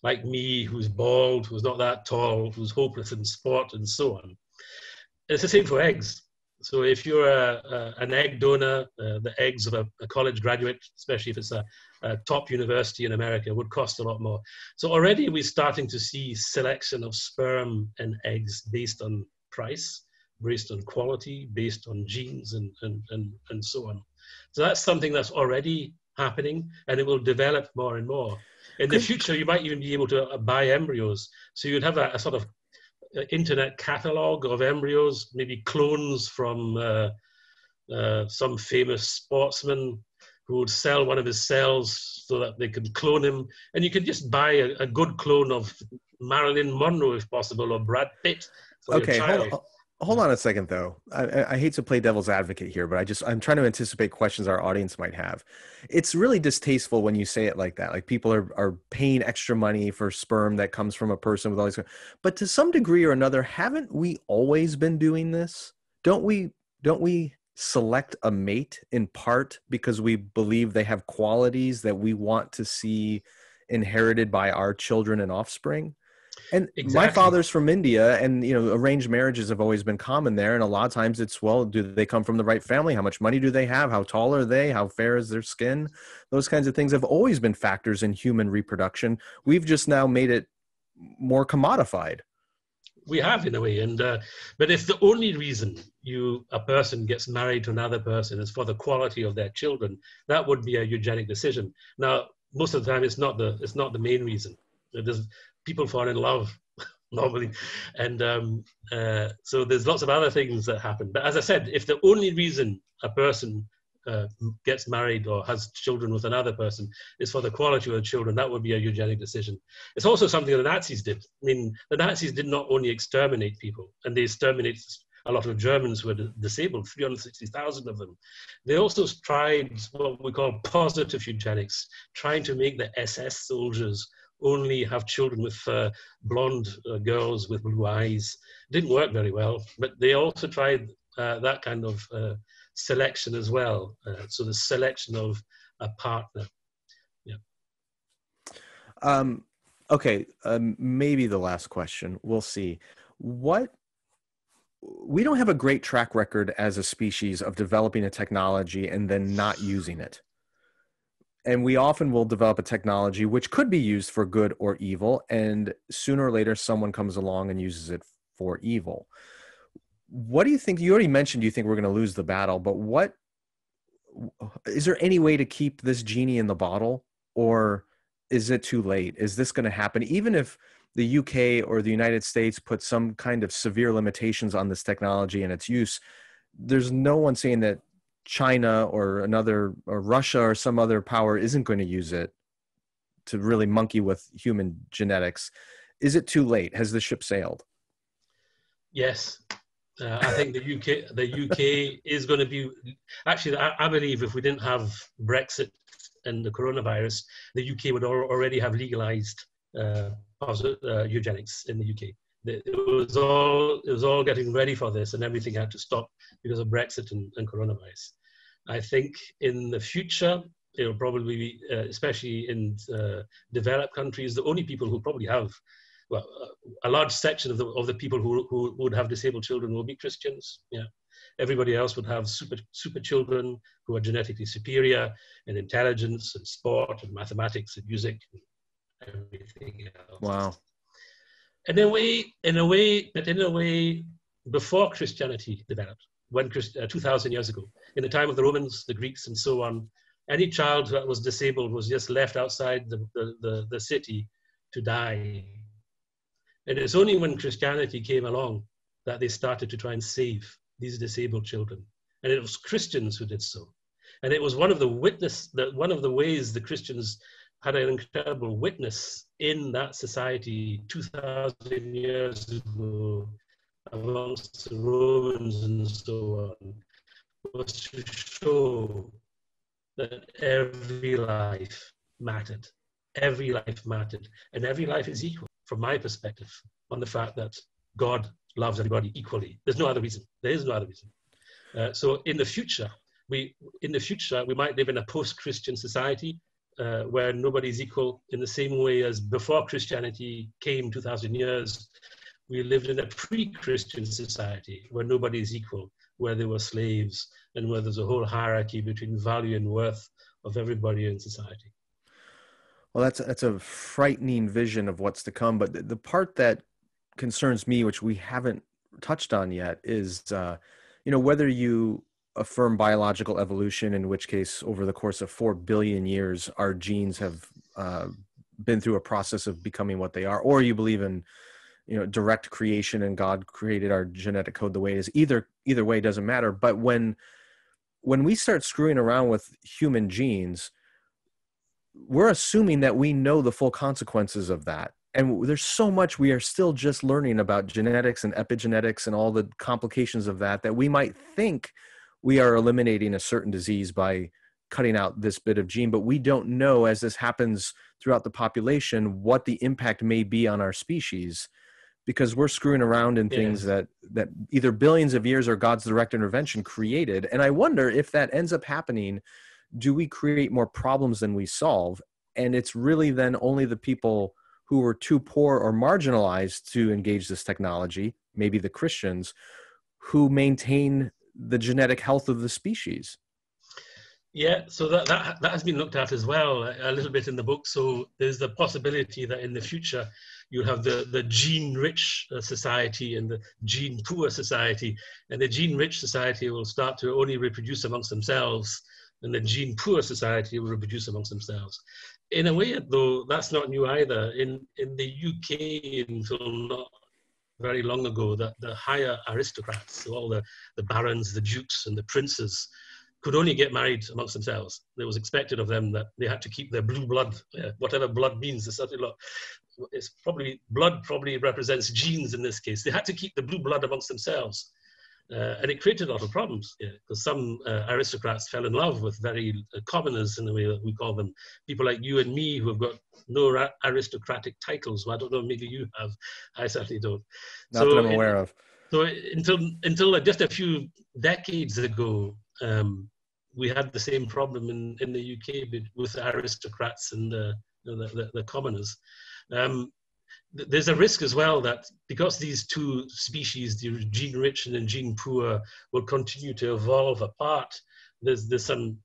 like me, who's bald, who's not that tall, who's hopeless in sport, and so on. It's the same for eggs. So if you're an egg donor, the eggs of a college graduate, especially if it's a top university in America, would cost a lot more. So already we're starting to see selection of sperm and eggs based on price, based on quality, based on genes, and so on. So that's something that's already happening, and it will develop more and more. In the future, you might even be able to buy embryos. So you'd have a sort of internet catalog of embryos, maybe clones from some famous sportsman who would sell one of his cells so that they could clone him. And you could just buy a good clone of Marilyn Monroe, if possible, or Brad Pitt for your child. Hold on a second, though. I hate to play devil's advocate here, but I'm trying to anticipate questions our audience might have. It's really distasteful when you say it like that. Like people are paying extra money for sperm that comes from a person with all these. But to some degree or another, haven't we always been doing this? Don't we select a mate in part because we believe they have qualities that we want to see inherited by our children and offspring? And my father's from India, and arranged marriages have always been common there. And a lot of times it's, well, do they come from the right family? How much money do they have? How tall are they? How fair is their skin? Those kinds of things have always been factors in human reproduction. We've just now made it more commodified. We have, in a way, and but if the only reason a person gets married to another person is for the quality of their children, that would be a eugenic decision. Now, most of the time, it's not the main reason. People fall in love normally, and so there's lots of other things that happen. But as I said, if the only reason a person gets married or has children with another person is for the quality of the children, that would be a eugenic decision. It's also something the Nazis did. I mean, the Nazis did not only exterminate people, and they exterminated a lot of Germans who were disabled, 360,000 of them. They also tried what we call positive eugenics, trying to make the SS soldiers only have children with blonde girls with blue eyes. Didn't work very well, but they also tried that kind of selection as well. So the selection of a partner. Yeah. Okay. Maybe the last question. We'll see. We don't have a great track record as a species of developing a technology and then not using it. And we often will develop a technology which could be used for good or evil, and sooner or later someone comes along and uses it for evil. What do you think? You already mentioned you think we're going to lose the battle, but is there any way to keep this genie in the bottle, or is it too late? Is this going to happen? Even if the UK or the United States put some kind of severe limitations on this technology and its use, there's no one saying that China or Russia or some other power isn't going to use it to really monkey with human genetics. Is it too late? Has the ship sailed? Yes. I think the UK is going to be, actually, I believe if we didn't have Brexit and the coronavirus, the UK would already have legalized eugenics in the UK. It was all getting ready for this, and everything had to stop because of Brexit and coronavirus. I think in the future, it will probably be, especially in developed countries, the only people who probably have, well, a large section of the people who would have disabled children will be Christians. Yeah, everybody else would have super children who are genetically superior in intelligence and sport and mathematics and music and everything else. Wow. In a way, before Christianity developed, when 2,000 years ago, in the time of the Romans, the Greeks, and so on, any child that was disabled was just left outside the city to die. And it's only when Christianity came along that they started to try and save these disabled children. And it was Christians who did so. And it was one of the ways the Christians had an incredible witness in that society 2,000 years ago amongst the Romans and so on, was to show that every life mattered. Every life mattered. And every life is equal, from my perspective, on the fact that God loves everybody equally. There's no other reason. There is no other reason. So in the future, we might live in a post-Christian society where nobody's equal in the same way as before Christianity came 2,000 years. We lived in a pre-Christian society where nobody's equal, where there were slaves, and where there's a whole hierarchy between value and worth of everybody in society. Well, that's a frightening vision of what's to come. But the part that concerns me, which we haven't touched on yet, is whether you affirm biological evolution, in which case over the course of 4 billion years our genes have been through a process of becoming what they are, or you believe in direct creation and God created our genetic code the way it is. Either way doesn't matter. But when we start screwing around with human genes, we're assuming that we know the full consequences of that. And there's so much we are still just learning about genetics and epigenetics and all the complications of that we might think we are eliminating a certain disease by cutting out this bit of gene, but we don't know, as this happens throughout the population, what the impact may be on our species, because we're screwing around in things that either billions of years or God's direct intervention created. And I wonder if that ends up happening, do we create more problems than we solve? And it's really then only the people who were too poor or marginalized to engage this technology, maybe the Christians, who maintain the genetic health of the species. Yeah, so that has been looked at as well a little bit in the book. So there's the possibility that in the future you'll have the gene-rich society and the gene-poor society, and the gene-rich society will start to only reproduce amongst themselves, and the gene-poor society will reproduce amongst themselves. In a way, though, that's not new either. In the UK, until not very long ago, the higher aristocrats, so all the barons, the dukes, and the princes, could only get married amongst themselves. It was expected of them that they had to keep their blue blood, whatever blood means. Blood probably represents genes in this case. They had to keep the blue blood amongst themselves. And it created a lot of problems, because some aristocrats fell in love with very commoners, in the way that we call them, people like you and me who have got no aristocratic titles. Well, I don't know, maybe you have. I certainly don't. Not that I'm aware of. So until just a few decades ago, we had the same problem in the UK with the aristocrats and the commoners. There's a risk as well that because these two species, the gene-rich and the gene-poor, will continue to evolve apart, there's some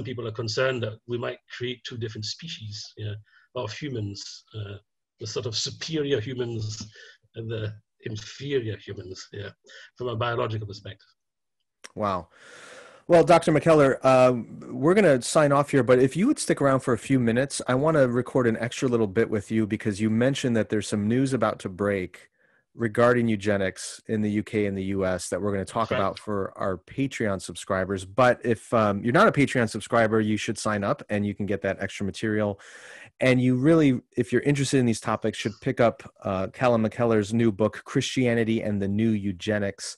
people are concerned that we might create two different species of humans, the sort of superior humans and the inferior humans, from a biological perspective. Wow. Well, Dr. McKellar, we're going to sign off here, but if you would stick around for a few minutes, I want to record an extra little bit with you, because you mentioned that there's some news about to break regarding eugenics in the UK and the US that we're going to talk about for our Patreon subscribers. But if you're not a Patreon subscriber, you should sign up and you can get that extra material. And you really, if you're interested in these topics, should pick up Callum McKellar's new book, Christianity and the New Eugenics.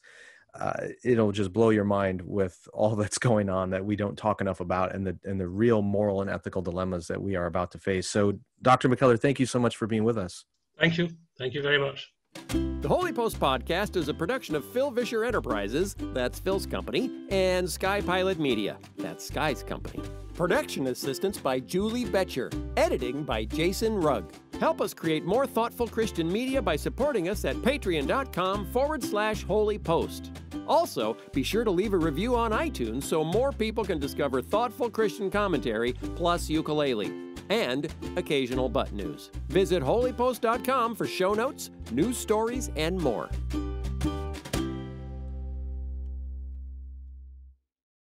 It'll just blow your mind with all that's going on that we don't talk enough about, and the real moral and ethical dilemmas that we are about to face. So, Dr. McKellar, thank you so much for being with us. Thank you. Thank you very much. The Holy Post Podcast is a production of Phil Vischer Enterprises, that's Phil's company, and Sky Pilot Media, that's Sky's company. Production assistance by Julie Betcher. Editing by Jason Rugg. Help us create more thoughtful Christian media by supporting us at patreon.com/holypost. Also, be sure to leave a review on iTunes so more people can discover thoughtful Christian commentary plus ukulele. and occasional butt news. Visit holypost.com for show notes, news stories, and more.